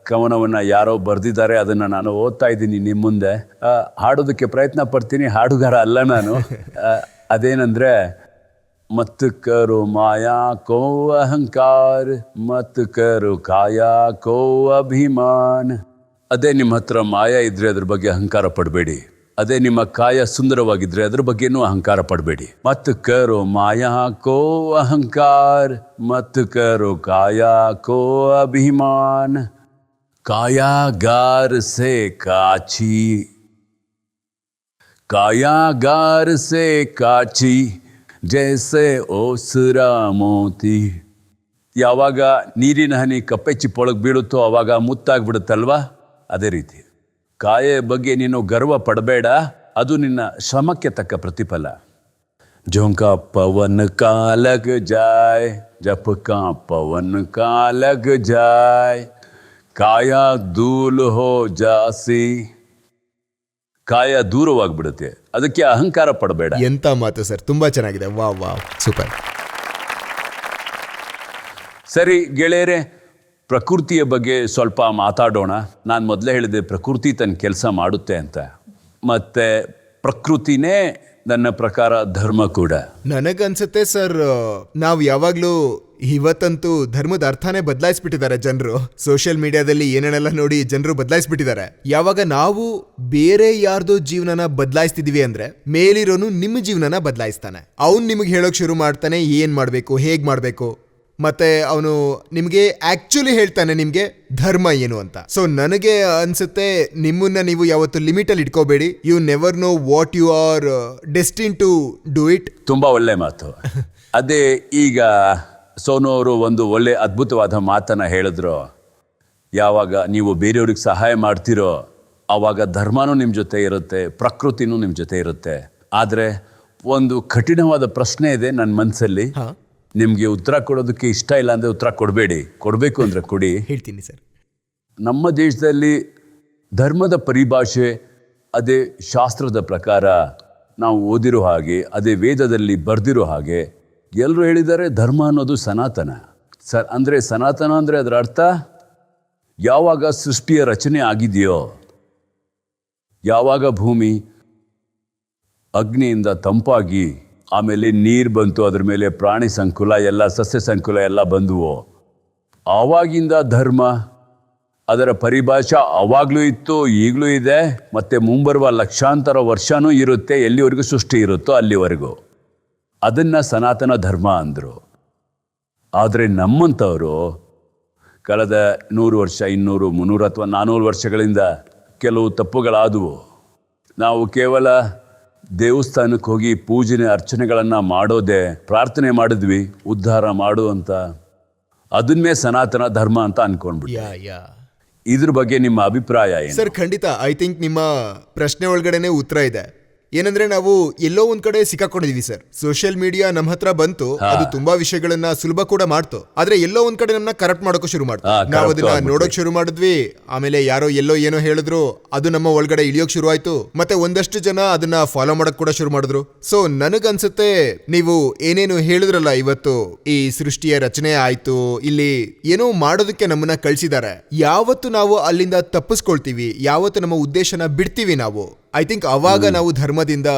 ಕವನವನ್ನು ಯಾರೋ ಬರೆದಿದ್ದಾರೆ, ಅದನ್ನು ನಾನು ಓದ್ತಾ ಇದ್ದೀನಿ ನಿಮ್ಮ ಮುಂದೆ. ಹಾಡೋದಕ್ಕೆ ಪ್ರಯತ್ನ ಪಡ್ತೀನಿ, ಹಾಡುಗಾರ ಅಲ್ಲ ನಾನು. ಅದೇನಂದರೆ, ಮತ್ ಕರೋ ಮಾಯಾ ಕೋ ಅಹಂಕಾರ, ಮತ್ ಕರೋ ಕಾಯಾ ಕೋ ಅಭಿಮಾನ್. ಅದೇ ನಿಮ್ಮ ಹತ್ರ ಮಾಯಾ ಇದ್ರೆ ಅದ್ರ ಬಗ್ಗೆ ಅಹಂಕಾರ ಪಡಬೇಡಿ. ಅದೇ ನಿಮ್ಮ ಕಾಯ ಸುಂದರವಾಗಿದ್ರೆ ಅದ್ರ ಬಗ್ಗೆನೂ ಅಹಂಕಾರ ಪಡಬೇಡಿ. ಮತ್ ಕರೋ ಮಾಯಾ ಕೋ ಅಹಂಕಾರ, ಮತ್ ಕರೋ ಕಾಯಾ ಕೋ ಅಭಿಮಾನ್. कायागार से काची, कायागार से काची, जैसे ओसरा मोती. ಯಾವಾಗ ನೀರಿನ ಹನಿ ಕಪ್ಪೆ ಚಿಪ್ಪೊಳಗೆ ಬೀಳುತ್ತೋ ಆವಾಗ ಮುತ್ತಾಗ್ಬಿಡುತ್ತಲ್ವಾ, ಅದೇ ರೀತಿ ಕಾಯ ಬಗ್ಗೆ ನೀನು ಗರ್ವ ಪಡಬೇಡ, ಅದು ನಿನ್ನ ಶ್ರಮಕ್ಕೆ ತಕ್ಕ ಪ್ರತಿಫಲ. झोंका पवन का लग जाए, झपका पवन का लग जाए, ಕಾಯ ಧೂಲ್ ಹೋ ಜಾಸಿ. ಕಾಯ ದೂರವಾಗ್ಬಿಡುತ್ತೆ, ಅದಕ್ಕೆ ಅಹಂಕಾರ ಪಡಬೇಡ. ಎಂತ ಮಾತು ಸರ್, ತುಂಬಾ ಚೆನ್ನಾಗಿದೆ. Wow wow, super. ಸರಿ ಗೆಳೆಯರೆ, ಪ್ರಕೃತಿಯ ಬಗ್ಗೆ ಸ್ವಲ್ಪ ಮಾತಾಡೋಣ. ನಾನು ಮೊದಲೇ ಹೇಳಿದೆ ಪ್ರಕೃತಿ ತನ್ನ ಕೆಲಸ ಮಾಡುತ್ತೆ ಅಂತ. ಮತ್ತೆ ಪ್ರಕೃತಿನೇ ನನ್ನ ಪ್ರಕಾರ ಧರ್ಮ ಕೂಡ. ನನಗನ್ಸುತ್ತೆ ಸರ್, ನಾವು ಯಾವಾಗಲೂ ಇವತ್ತಂತೂ ಧರ್ಮದ ಅರ್ಥನೇ ಬದಲಾಯಿಸ್ಬಿಟ್ಟಿದ್ದಾರೆ ಜನರು. ಸೋಷಿಯಲ್ ಮೀಡಿಯಾದಲ್ಲಿ ಏನೇನೆಲ್ಲ ನೋಡಿ ಜನರು ಬದಲಾಯಿಸ್ಬಿಟ್ಟಿದ್ದಾರೆ. ಯಾವಾಗ ನಾವು ಬೇರೆ ಯಾರ್ದೋ ಜೀವನನ ಬದಲಾಯಿಸ್ತಿದೀವಿ ಅಂದ್ರೆ ಮೇಲಿರೋನು ನಿಮ್ಮ ಜೀವನನ ಬದಲಾಯಿಸ್ತಾನೆ. ಅವ್ನು ನಿಮಗೆ ಹೇಳೋಕ್ ಶುರು ಮಾಡ್ತಾನೆ ಏನ್ ಮಾಡಬೇಕು, ಹೇಗ್ ಮಾಡಬೇಕು. ಮತ್ತೆ ಅವನು ನಿಮಗೆ ಆಕ್ಚುಲಿ ಹೇಳ್ತಾನೆ ನಿಮಗೆ ಧರ್ಮ ಏನು ಅಂತ. ಸೊ ನನಗೆ ಅನ್ಸುತ್ತೆ, ನಿಮ್ಮನ್ನ ನೀವು ಯಾವತ್ತು ಲಿಮಿಟ್ ಅಲ್ಲಿ ಇಟ್ಕೋಬೇಡಿ. You never know what you are destined to do it. ತುಂಬಾ ಒಳ್ಳೆ ಮಾತು. ಅದೇ ಈಗ ಸೋನು ಅವರು ಒಂದು ಒಳ್ಳೆ ಅದ್ಭುತವಾದ ಮಾತನ್ನ ಹೇಳಿದ್ರು. ಯಾವಾಗ ನೀವು ಬೇರೆಯವ್ರಿಗೆ ಸಹಾಯ ಮಾಡ್ತಿರೋ ಆವಾಗ ಧರ್ಮನೂ ನಿಮ್ಮ ಜೊತೆ ಇರುತ್ತೆ, ಪ್ರಕೃತಿನೂ ನಿಮ್ಮ ಜೊತೆ ಇರುತ್ತೆ. ಆದರೆ ಒಂದು ಕಠಿಣವಾದ ಪ್ರಶ್ನೆ ಇದೆ ನನ್ನ ಮನಸ್ಸಲ್ಲಿ. ನಿಮಗೆ ಉತ್ತರ ಕೊಡೋದಕ್ಕೆ ಇಷ್ಟ ಇಲ್ಲ ಅಂದರೆ ಉತ್ತರ ಕೊಡಬೇಡಿ, ಕೊಡಬೇಕು ಅಂದರೆ ಕೊಡಿ. ಹೇಳ್ತೀನಿ ಸರ್. ನಮ್ಮ ದೇಶದಲ್ಲಿ ಧರ್ಮದ ಪರಿಭಾಷೆ ಅದೇ ಶಾಸ್ತ್ರದ ಪ್ರಕಾರ ನಾವು ಓದಿರೋ ಹಾಗೆ, ಅದೇ ವೇದದಲ್ಲಿ ಬರೆದಿರೋ ಹಾಗೆ ಎಲ್ಲರೂ ಹೇಳಿದ್ದಾರೆ ಧರ್ಮ ಅನ್ನೋದು ಸನಾತನ. ಅಂದರೆ ಸನಾತನ ಅಂದರೆ ಅದರ ಅರ್ಥ ಯಾವಾಗ ಸೃಷ್ಟಿಯ ರಚನೆ ಆಗಿದೆಯೋ, ಯಾವಾಗ ಭೂಮಿ ಅಗ್ನಿಯಿಂದ ತಂಪಾಗಿ ಆಮೇಲೆ ನೀರು ಬಂತು, ಅದ್ರ ಮೇಲೆ ಪ್ರಾಣಿ ಸಂಕುಲ ಎಲ್ಲ, ಸಸ್ಯ ಸಂಕುಲ ಎಲ್ಲ ಬಂದುವು, ಆವಾಗಿಂದ ಧರ್ಮ ಅದರ ಪರಿಭಾಷೆ ಆವಾಗಲೂ ಇತ್ತು, ಈಗಲೂ ಇದೆ, ಮತ್ತು ಮುಂಬರುವ ಲಕ್ಷಾಂತರ ವರ್ಷನೂ ಇರುತ್ತೆ. ಎಲ್ಲಿವರೆಗೂ ಸೃಷ್ಟಿ ಇರುತ್ತೋ ಅಲ್ಲಿವರೆಗೂ ಅದನ್ನು ಸನಾತನ ಧರ್ಮ ಅಂದರು. ಆದರೆ ನಮ್ಮಂಥವರು ಕಳೆದ 100 ವರ್ಷ, 200, 300 ಅಥವಾ 400 ವರ್ಷಗಳಿಂದ ಕೆಲವು ತಪ್ಪುಗಳಾದವು. ನಾವು ಕೇವಲ ದೇವಸ್ಥಾನಕ್ಕೆ ಹೋಗಿ ಪೂಜನೆ ಅರ್ಚನೆಗಳನ್ನು ಮಾಡೋದೇ, ಪ್ರಾರ್ಥನೆ ಮಾಡಿದ್ವಿ ಉದ್ಧಾರ ಮಾಡು ಅಂತ, ಅದನ್ನೇ ಸನಾತನ ಧರ್ಮ ಅಂತ ಅನ್ಕೊಂಡ್ಬಿಟ್ಟು. ಇದ್ರ ಬಗ್ಗೆ ನಿಮ್ಮ ಅಭಿಪ್ರಾಯ ಏನು? ಸರ್ ಖಂಡಿತ, ಐ ಥಿಂಕ್ ನಿಮ್ಮ ಪ್ರಶ್ನೆ ಒಳಗಡೆನೆ ಉತ್ತರ ಇದೆ. ಏನಂದ್ರೆ ನಾವು ಎಲ್ಲೋ ಒಂದ್ ಕಡೆ ಸಿಕ್ಕಾಕೊಂಡಿದೀವಿ ಸರ್. ಸೋಷಿಯಲ್ ಮೀಡಿಯಾ ನಮ್ಮ ಹತ್ರ ಬಂತು, ಅದು ತುಂಬಾ ವಿಷಯಗಳನ್ನ ಸುಲಭ ಕೂಡ ಮಾಡ್ತು. ಆದ್ರೆ ಎಲ್ಲೋ ಒಂದ್ ಕಡೆ ನಮ್ಮನ್ನ ಕರೆಕ್ಟ್ ಮಾಡೋಕೆ ಶುರು ಮಾಡ್ತು. ನಾವು ಅದನ್ನ ನೋಡೋಕ್ ಶುರು ಮಾಡಿದ್ವಿ, ಆಮೇಲೆ ಯಾರೋ ಎಲ್ಲೋ ಏನೋ ಹೇಳಿದ್ರು, ಅದು ನಮ್ಮ ಒಳಗಡೆ ಇಳಿಯೋಕ್ ಶುರು ಆಯ್ತು. ಮತ್ತೆ ಒಂದಷ್ಟು ಜನ ಅದನ್ನ ಫಾಲೋ ಮಾಡಕ್ ಕೂಡ ಶುರು ಮಾಡಿದ್ರು. ಸೊ ನನಗನ್ಸುತ್ತೆ, ನೀವು ಏನೇನು ಹೇಳಿದ್ರಲ್ಲ ಇವತ್ತು, ಈ ಸೃಷ್ಟಿಯ ರಚನೆ ಆಯ್ತು, ಇಲ್ಲಿ ಏನೋ ಮಾಡೋದಕ್ಕೆ ನಮ್ಮನ್ನ ಕಳ್ಸಿದ್ದಾರೆ. ಯಾವತ್ತು ನಾವು ಅಲ್ಲಿಂದ ತಪ್ಪಿಸ್ಕೊಳ್ತೀವಿ, ಯಾವತ್ತು ನಮ್ಮ ಉದ್ದೇಶನ ಬಿಡ್ತೀವಿ ನಾವು, ಐ ಥಿಂಕ್ ಅವಾಗ ನಾವು ಧರ್ಮದಿಂದ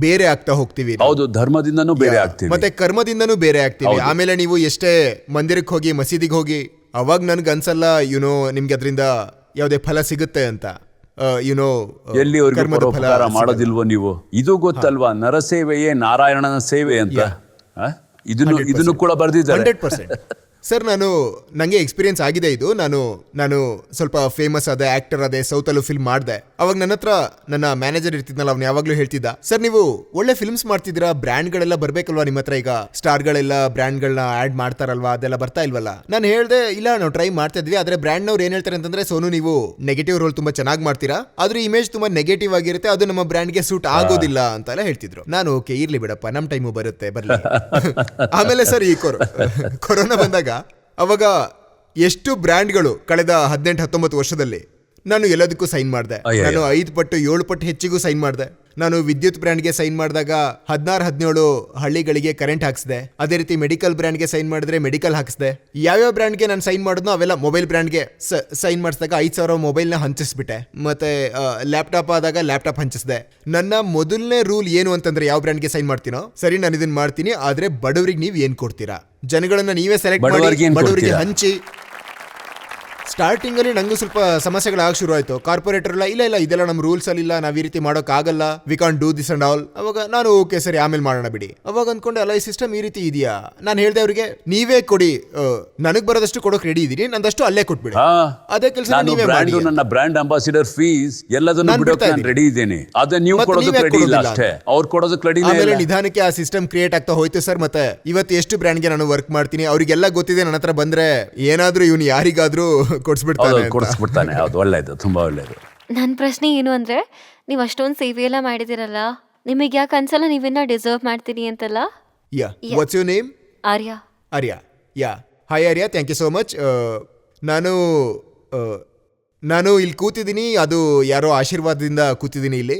ಬೇರೆ ಆಗ್ತಾ ಹೋಗ್ತೀವಿ. ಹೌದು, ಧರ್ಮದಿಂದನೂ ಬೇರೆ ಆಗ್ತೀವಿ, ಮತ್ತೆ ಕರ್ಮದಿಂದನೂ ಬೇರೆ ಆಗ್ತೀವಿ. ಆಮೇಲೆ ನೀವು ಎಷ್ಟೇ ಮಂದಿರಕ್ಕೆ ಹೋಗಿ, ಮಸೀದಿಗೆ ಹೋಗಿ, ಅವಾಗ ನನ್ಗೆ ಅನ್ಸಲ್ಲ ನಿಮ್ಗೆ ಅದರಿಂದ ಯಾವುದೇ ಫಲ ಸಿಗುತ್ತೆ ಅಂತ. ಎಲ್ಲಿವರೆಗೂ ಪರೋಪಕಾರ ಮಾಡೋದಿಲ್ವೋ ನೀವು? ಇದು ಗೊತ್ತಲ್ವಾ, ನರಸೇವೆಯೇ ನಾರಾಯಣನ ಸೇವೆ ಅಂತ. ಇದನ್ನು ಕೂಡ ಬರ್ದಿದ್ದಾರೆ. 100%. ಸರ್ ನಂಗೆ ಎಕ್ಸ್ಪೀರಿಯನ್ಸ್ ಆಗಿದೆ ಇದು. ನಾನು ಸ್ವಲ್ಪ ಫೇಮಸ್ ಆದ ಆಕ್ಟರ್ ಅದೇ, ಸೌತಲ್ಲೂ ಫಿಲ್ಮ್ ಮಾಡಿದೆ. ಅವಾಗ ನನ್ನ ಹತ್ರ ನನ್ನ ಮ್ಯಾನೇಜರ್ ಇರ್ತಿದ್ನಲ್ಲ, ಅವ್ನು ಯಾವಾಗ್ಲೂ ಹೇಳ್ತಿದ್ದ, ಸರ್ ನೀವು ಒಳ್ಳೆ ಫಿಲ್ಮ್ಸ್ ಮಾಡ್ತಿದ್ದೀರಾ, ಬ್ರ್ಯಾಂಡ್ಗಳೆಲ್ಲ ಬರ್ಬೇಕಲ್ವಾ ನಿಮ್ಮ ಹತ್ರ, ಈಗ ಸ್ಟಾರ್ಗಳೆಲ್ಲ ಬ್ರ್ಯಾಂಡ್ಗಳನ್ನ ಆಡ್ ಮಾಡ್ತಾರಲ್ವಾ, ಅದೆಲ್ಲ ಬರ್ತಾ ಇಲ್ವಲ್ಲ? ನಾನು ಹೇಳ್ದೆ, ಇಲ್ಲ ನಾವು ಟ್ರೈ ಮಾಡ್ತಾ ಇದ್ವಿ, ಆದ್ರೆ ಬ್ರ್ಯಾಂಡ್ನವ್ರು ಏನ್ ಹೇಳ್ತಾರೆ ಅಂತಂದ್ರೆ, ಸೋನು ನೀವು ನೆಗೆಟಿವ್ ರೋಲ್ ತುಂಬಾ ಚೆನ್ನಾಗಿ ಮಾಡ್ತೀರಾ, ಆದ್ರೆ ಇಮೇಜ್ ತುಂಬಾ ನೆಗೆಟಿವ್ ಆಗಿರುತ್ತೆ, ಅದು ನಮ್ಮ ಬ್ರ್ಯಾಂಡ್ಗೆ ಸೂಟ್ ಆಗೋದಿಲ್ಲ ಅಂತೆಲ್ಲ ಹೇಳ್ತಿದ್ರು. ನಾನು ಓಕೆ ಇರ್ಲಿ ಬಿಡಪ್ಪ, ನಮ್ ಟೈಮು ಬರುತ್ತೆ, ಬರ್ಲಿ. ಆಮೇಲೆ ಸರ್ ಈ ಕೊರೋನಾ ಬಂದಾಗ ಅವಾಗ ಎಷ್ಟು ಬ್ರ್ಯಾಂಡ್ಗಳು ಕಳೆದ 18-19 ವರ್ಷದಲ್ಲಿ ನಾನು ಎಲ್ಲದಕ್ಕೂ ಸೈನ್ ಮಾಡಿದೆ. ಅಯ್ಯಯ್ಯೋ. ನಾನು 5 ಪಟ್ಟು 7 ಪಟ್ಟು ಹೆಚ್ಚಿಗೂ ಸೈನ್ ಮಾಡಿದೆ. ನಾನು ವಿದ್ಯುತ್ ಬ್ರ್ಯಾಂಡ್ಗೆ ಸೈನ್ ಮಾಡಿದಾಗ 16-17 ಹಳ್ಳಿಗಳಿಗೆ ಕರೆಂಟ್ ಹಾಕ್ಸಿದೆ. ಅದೇ ರೀತಿ ಮೆಡಿಕಲ್ ಬ್ರ್ಯಾಂಡ್ಗೆ ಸೈನ್ ಮಾಡಿದ್ರೆ ಮೆಡಿಕಲ್ ಹಾಕಿಸಿದೆ. ಯಾವ್ಯಾವ ಬ್ರ್ಯಾಂಡ್ಗೆ ನಾನು ಸೈನ್ ಮಾಡಿದ್ನೋ ಅವೆಲ್ಲ ಮೊಬೈಲ್ ಬ್ರ್ಯಾಂಡ್ಗೆ ಸೈನ್ ಮಾಡಿಸಿದಾಗ 5,000 ಮೊಬೈಲ್ನ ಹಂಚಿಸ್ಬಿಟ್ಟೆ. ಮತ್ತೆ ಲ್ಯಾಪ್ಟಾಪ್ ಆದಾಗ ಲ್ಯಾಪ್ಟಾಪ್ ಹಂಚಿಸಿದೆ. ನನ್ನ ಮೊದಲನೇ ರೂಲ್ ಏನು ಅಂತಂದ್ರೆ ಯಾವ ಬ್ರ್ಯಾಂಡ್ಗೆ ಸೈನ್ ಮಾಡ್ತೀನೋ ಸರಿ ನಾನು ಇದನ್ನ ಮಾಡ್ತೀನಿ, ಆದ್ರೆ ಬಡವರಿಗೆ ನೀವು ಏನ್ ಕೊಡ್ತೀರಾ, ಜನಗಳನ್ನ ನೀವೇ ಸೆಲೆಕ್ಟ್ ಮಾಡಿ ಬಡವರಿಗೆ ಏನ್ ಬಡವರಿಗೆ ಕೊಡ್ತೀರಾ? ಹಂಚಿ. ಸ್ಟಾರ್ಟಿಂಗ್ ಅಲ್ಲಿ ನಂಗೂ ಸ್ವಲ್ಪ ಸಮಸ್ಯೆಗಳಾಗ ಶುರು ಆಯ್ತು. ಕಾರ್ಪೊರೇಟರ್ ಇಲ್ಲ ಇದೆಲ್ಲ ನಮ್ಮ ರೂಲ್ಸ್ ಅಲ್ಲಿ ಇಲ್ಲ, ನಾವ್ ಈ ರೀತಿ ಮಾಡೋಕ್ ಆಗಲ್ಲ, we can't do this and all. ಅವಾಗ ನಾನು ಓಕೆ ಸರಿ ಆಮೇಲೆ ಮಾಡೋಣ ಬಿಡಿ. ಅವಾಗ ಅನ್ಕೊಂಡೆ ಅಲ್ಲ ಈ ಸಿಸ್ಟಮ್ ಈ ರೀತಿ ಇದೆಯಾ. ನಾನು ಹೇಳ್ದೆ ಅವ್ರಿಗೆ ನೀವೇ ಕೊಡಿ, ನನಗ್ ಬರೋದಷ್ಟು ಕೊಡೋಕ್ ರೆಡಿ ಇದೀನಿ, ನಂದಷ್ಟು ಅಲ್ಲೇ ಕೊಟ್ಬಿಡಿ. ಅದೇ ಕೆಲಸ ನೀವೇ ಮಾಡಿ. ನನ್ನ ಬ್ರ್ಯಾಂಡ್ ಅಂಬಾಸಿಡರ್ ಫೀಸ್ ಎಲ್ಲದನ್ನು ನಾನ್ ಬಿಡೋಕೆ ಬಿಡ್ತಾ ನಾನು ರೆಡಿ ಇದ್ದೇನೆ. ಅದನ್ನ ನೀವು ಮತ್ತೆ ಕೊಡೋದಕ್ಕೆ ನೀವೇ ರೆಡಿ ಇಲ್ಲ ಕೊಡೋದಿಲ್ಲ ಅಷ್ಟೇ, ಅವ್ರು ಕೊಡೋದಕ್ಕೆ ರೆಡಿ ಆಮೇಲೆ ಇಲ್ಲ. ನಿಧಾನಕ್ಕೆ ಆ ಸಿಸ್ಟಮ್ ಕ್ರಿಯೇಟ್ ಆಗ್ತಾ ಹೋಯ್ತು ಸರ್. ಮತ್ತೆ ಇವತ್ತು ಎಷ್ಟು ಬ್ರ್ಯಾಂಡ್ಗೆ ನಾನು ವರ್ಕ್ ಮಾಡ್ತೀನಿ ಅವರಿಗೆಲ್ಲ ಗೊತ್ತಿದೆ. ನನ್ನ ಹತ್ರ ಬಂದ್ರೆ ಏನಾದ್ರೂ ಇವನು ಯಾರಿಗಾದ್ರೂ ಕೊಡ್ಸ್ಬಿಡ್ತಾನೆ ಅಂತ. ಕೊಡಿಸ್ಬಿಡ್ತಾನೆ. ಹೌದು, ಒಳ್ಳೇದು, ತುಂಬಾ ಒಳ್ಳೇದು. ನನ್ನ ಪ್ರಶ್ನೆ ಏನು ಅಂದರೆ, ನೀವು ಅಷ್ಟೊಂದು ಸೇವೆ ಎಲ್ಲ ಮಾಡಿದಿರಲ್ಲ, ನಿಮಗೆ ಯಾಕೆ ಅನ್ಸಲ್ಲ ನೀವಿನ್ನ ಡಿಸರ್ವ್ ಮಾಡ್ತೀನಿ ಅಂತಲ್ಲ? Yeah what's your name? Arya. Arya. Yeah hi Arya, thank you so much. ನಾನು ಇಲ್ಲಿ ಕೂತಿದ್ದೀನಿ, ಅದು ಯಾರೋ ಆಶೀರ್ವಾದದಿಂದ ಕೂತಿದ್ದೀನಿ ಇಲ್ಲಿ.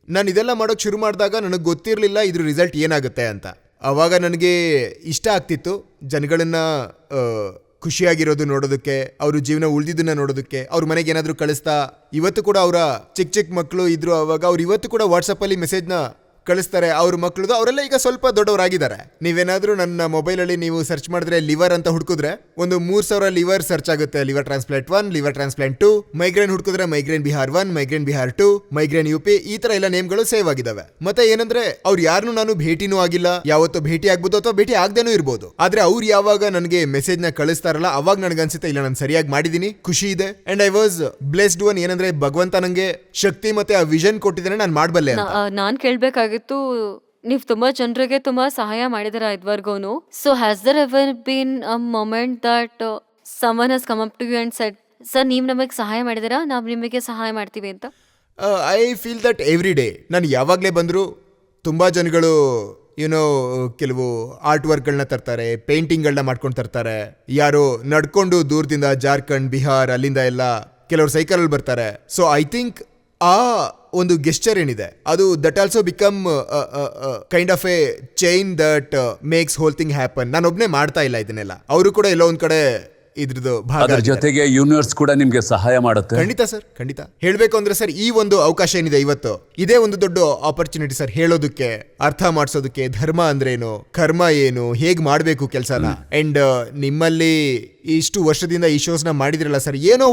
ನಾನು ಇದೆಲ್ಲ ಮಾಡೋಕ್ಕೆ ಶುರು ಮಾಡಿದಾಗ ನನಗೆ ಗೊತ್ತಿರಲಿಲ್ಲ ಇದ್ರ ರಿಸಲ್ಟ್ ಏನಾಗುತ್ತೆ ಅಂತ. ಆವಾಗ ನನಗೆ ಇಷ್ಟ ಆಗ್ತಿತ್ತು ಜನಗಳನ್ನು ಖುಷಿಯಾಗಿರೋದು ನೋಡೋದಕ್ಕೆ, ಅವರು ಜೀವನ ಉಳಿದಿದ್ದನ್ನ ನೋಡೋದಕ್ಕೆ, ಅವ್ರ ಮನೆಗೆ ಏನಾದರೂ ಕಳಿಸ್ತಾ. ಇವತ್ತು ಕೂಡ ಅವರ ಚಿಕ್ಕ ಮಕ್ಕಳು ಇದ್ರು, ಅವಾಗ ಅವ್ರು ಇವತ್ತು ಕೂಡ ವಾಟ್ಸಪ್ಪಲ್ಲಿ ಮೆಸೇಜ್ನ ಕಳಿಸ್ತಾರೆ ಅವ್ರ ಮಕ್ಕಳದು. ಅವರೆಲ್ಲ ಈಗ ಸ್ವಲ್ಪ ದೊಡ್ಡವರಾಗಿದ್ದಾರೆ. ನೀವೇನಾದರೂ ನನ್ನ ಮೊಬೈಲಲ್ಲಿ ನೀವು ಸರ್ಚ್ ಮಾಡಿದ್ರೆ ಲಿವರ್ ಅಂತ ಹುಡುಕಿದ್ರೆ ಒಂದು 3,000 ಲಿವರ್ ಸರ್ಚ್ ಆಗುತ್ತೆ. Liver transplant 1, liver transplant 2, migraine ಹುಡುಕಿದ್ರೆ migraine Bihar 1, migraine Bihar 2, migraine UP, ಈ ತರ ಎಲ್ಲ ನೇಮ್ಗಳು ಸೇವ್ ಆಗಿದಾವೆ. ಮತ್ತೆ ಏನಂದ್ರೆ ಅವ್ರು ಯಾರನ್ನೂ ನಾನು ಭೇಟಿನೂ ಆಗಿಲ್ಲ, ಯಾವತ್ತೂ ಭೇಟಿ ಆಗ್ಬೋದು ಅಥವಾ ಭೇಟಿ ಆಗದೇನೂ ಇರ್ಬೋದು. ಆದ್ರೆ ಅವ್ರು ಯಾವಾಗ ನನಗೆ ಮೆಸೇಜ್ ನ ಕಳಿಸ್ತಾರಲ್ಲ ಅವಾಗ ನನಗೆ ಅನ್ಸುತ್ತೆ ಇಲ್ಲ ನಾನು ಸರಿಯಾಗಿ ಮಾಡಿದೀನಿ, ಖುಷಿ ಇದೆ. And I was blessed one. ಏನಂದ್ರೆ ಭಗವಂತ ನಂಗೆ ಶಕ್ತಿ ಮತ್ತೆ ಆ ವಿಷನ್ ಕೊಟ್ಟಿದ್ದಾನೆ, ನಾನು ಮಾಡಬಲ್ಲೆ ಅಂತ. ನಾನು ಕೇಳಬೇಕಾಗಿತ್ತು, ನೀವು ತುಂಬಾ ಜನರಿಗೆ ತುಂಬಾ ಸಹಾಯ ಮಾಡಿದಿರ ಇದುವರೆಗೂ. So has there ever been a moment that someone has come up to you and said, sir ನೀವು ನಮಗೆ ಸಹಾಯ ಮಾಡಿದಿರಾ, ನಾವು ನಿಮಗೆ ಸಹಾಯ ಮಾಡ್ತೀವಿ ಅಂತ? I feel that every day. ನಾನು ಯಾವಾಗಲೇ ಬಂದರೂ ತುಂಬ ಜನಗಳು ಕೆಲವು ಆರ್ಟ್ ವರ್ಕ್ಗಳನ್ನ ತರ್ತಾರೆ, ಪೇಂಟಿಂಗ್ಗಳನ್ನ ಮಾಡ್ಕೊಂಡು ತರ್ತಾರೆ. ಯಾರೋ ನಡ್ಕೊಂಡು ದೂರದಿಂದ ಜಾರ್ಖಂಡ್, ಬಿಹಾರ್ ಅಲ್ಲಿಂದ ಎಲ್ಲ ಕೆಲವರು ಸೈಕಲಲ್ಲಿ ಬರ್ತಾರೆ. ಸೊ ಐ ಥಿಂಕ್ ಆ ಒಂದು ಗೆಸ್ಚರ್ ಏನಿದೆ ಅದು that also become kind of A chain that makes whole thing happen. ನಾನು ಒಬ್ಬನೇ ಮಾಡ್ತಾ ಇಲ್ಲ ಇದನ್ನೆಲ್ಲ, ಅವರು ಕೂಡ ಎಲ್ಲೋ ಒಂದ್ ಕಡೆ ಇದ್ರದ್ದು ಭಾಗ ಅದ್ರ ಆಗಿದ್ದಾರೆ. ಜೊತೆಗೆ ಯೂನಿವರ್ಸ್ ಕೂಡ ನಿಮ್ಗೆ ಸಹಾಯ ಮಾಡುತ್ತೆ. ಖಂಡಿತ ಸರ್, ಖಂಡಿತ. ಹೇಳ್ಬೇಕು ಅಂದ್ರೆ ಸರ್ ಈ ಒಂದು ಅವಕಾಶ ಏನಿದೆ ಇವತ್ತು, ಇದೇ ಒಂದು ದೊಡ್ಡ ಆಪರ್ಚುನಿಟಿ ಸರ್, ಹೇಳೋದಕ್ಕೆ, ಅರ್ಥ ಮಾಡಿಸೋದಕ್ಕೆ ಧರ್ಮ ಅಂದ್ರೇನು, ಕರ್ಮ ಏನು, ಹೇಗ್ ಮಾಡ್ಬೇಕು ಕೆಲಸನ. ಅಂಡ್ ನಿಮ್ಮಲ್ಲಿ ಇಷ್ಟು ವರ್ಷದಿಂದ ಈ ಶೋಸ್ನ ಮಾಡಿದ್ರಲ್ಲ ಸರ್, ಏನೋ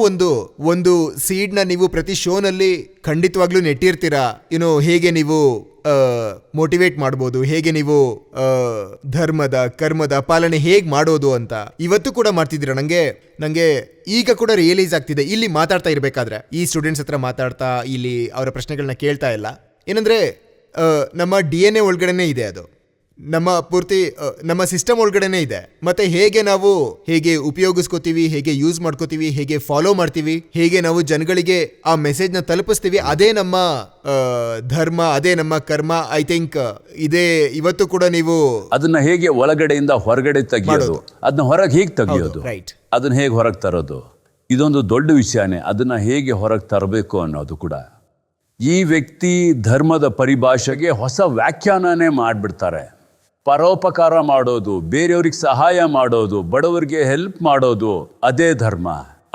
ಒಂದು ಸೀಡ್ನ ನೀವು ಪ್ರತಿ ಶೋನಲ್ಲಿ ಖಂಡಿತವಾಗ್ಲೂ ನೆಟ್ಟಿರ್ತೀರಾ. ಹೇಗೆ ನೀವು ಮೋಟಿವೇಟ್ ಮಾಡ್ಬೋದು, ಹೇಗೆ ನೀವು ಧರ್ಮದ ಕರ್ಮದ ಪಾಲನೆ ಹೇಗೆ ಮಾಡೋದು ಅಂತ ಇವತ್ತು ಕೂಡ ಮಾಡ್ತಿದ್ದೀರಾ. ನಂಗೆ ಈಗ ಕೂಡ ರಿಯಲೈಸ್ ಆಗ್ತಿದೆ, ಇಲ್ಲಿ ಮಾತಾಡ್ತಾ ಇರಬೇಕಾದ್ರೆ ಈ ಸ್ಟೂಡೆಂಟ್ಸ್ ಹತ್ರ ಮಾತಾಡ್ತಾ ಇಲ್ಲಿ ಅವರ ಪ್ರಶ್ನೆಗಳನ್ನ ಕೇಳ್ತಾ ಇಲ್ಲ. ಏನಂದ್ರೆ ನಮ್ಮ DNA ಒಳಗಡೆನೇ ಇದೆ, ಅದು ನಮ್ಮ ಪೂರ್ತಿ ನಮ್ಮ ಸಿಸ್ಟಮ್ ಒಳಗಡೆನೇ ಇದೆ. ಮತ್ತೆ ಹೇಗೆ ಉಪಯೋಗಿಸ್ಕೋತೀವಿ, ಹೇಗೆ ಯೂಸ್ ಮಾಡ್ಕೋತೀವಿ, ಹೇಗೆ ಫಾಲೋ ಮಾಡ್ತೀವಿ, ಹೇಗೆ ನಾವು ಜನಗಳಿಗೆ ಆ ಮೆಸೇಜ್ನ ತಲುಪಿಸ್ತೀವಿ, ಅದೇ ನಮ್ಮ ಧರ್ಮ, ಅದೇ ನಮ್ಮ ಕರ್ಮ. ಐ ಥಿಂಕ್ ಇದೇ ಇವತ್ತು ಕೂಡ ನೀವು ಅದನ್ನ ಹೇಗೆ ಒಳಗಡೆಯಿಂದ ಹೊರಗಡೆ ತೆಗಿಯೋದು, ಅದನ್ನ ಹೊರಗೆ ಹೇಗೆ ತೆಗಿಯೋದು, ರೈಟ್, ಅದನ್ನ ಹೇಗೆ ಹೊರಗೆ ತರೋದು, ಇದೊಂದು ದೊಡ್ಡ ವಿಷಯನೇ. ಅದನ್ನ ಹೇಗೆ ಹೊರಗೆ ತರಬೇಕು ಅನ್ನೋದು ಕೂಡ. ಈ ವ್ಯಕ್ತಿ ಧರ್ಮದ ಪರಿಭಾಷೆಗೆ ಹೊಸ ವ್ಯಾಖ್ಯಾನನೇ ಮಾಡಿಬಿಡ್ತಾರೆ. ಪರೋಪಕಾರ ಮಾಡೋದು, ಬೇರೆಯವ್ರಿಗೆ ಸಹಾಯ ಮಾಡೋದು, ಬಡವರಿಗೆ ಹೆಲ್ಪ್ ಮಾಡೋದು, ಅದೇ ಧರ್ಮ.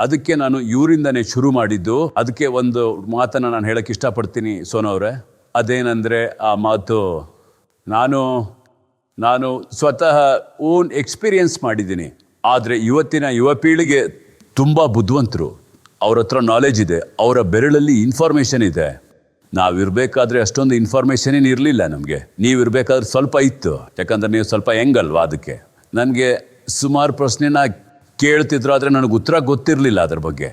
ಅದಕ್ಕೆ ನಾನು ಇವರಿಂದನೇ ಶುರು ಮಾಡಿದ್ದು. ಅದಕ್ಕೆ ಒಂದು ಮಾತನ್ನು ನಾನು ಹೇಳಕ್ಕೆ ಇಷ್ಟಪಡ್ತೀನಿ ಸೋನು ಅವರೇ. ಅದೇನೆಂದರೆ ಆ ಮಾತು ನಾನು ಸ್ವತಃ ಓನ್ ಎಕ್ಸ್ಪೀರಿಯನ್ಸ್ ಮಾಡಿದ್ದೀನಿ. ಆದರೆ ಇವತ್ತಿನ ಯುವ ಪೀಳಿಗೆ ತುಂಬ ಬುದ್ಧಿವಂತರು, ಅವ್ರ ಹತ್ರ ನಾಲೆಜ್ ಇದೆ, ಅವರ ಬೆರಳಲ್ಲಿ ಇನ್ಫಾರ್ಮೇಷನ್ ಇದೆ. ನಾವಿರಬೇಕಾದ್ರೆ ಅಷ್ಟೊಂದು ಇನ್ಫಾರ್ಮೇಷನ್ ಏನು ಇರಲಿಲ್ಲ ನಮಗೆ. ನೀವಿರಬೇಕಾದ್ರೆ ಸ್ವಲ್ಪ ಇತ್ತು, ಯಾಕಂದ್ರೆ ನೀವು ಸ್ವಲ್ಪ ಹೆಂಗಲ್ವಾ. ಅದಕ್ಕೆ ನನಗೆ ಸುಮಾರು ಪ್ರಶ್ನೆನ ಕೇಳ್ತಿದ್ರು, ಆದರೆ ನನಗೆ ಉತ್ತರ ಗೊತ್ತಿರಲಿಲ್ಲ ಅದ್ರ ಬಗ್ಗೆ.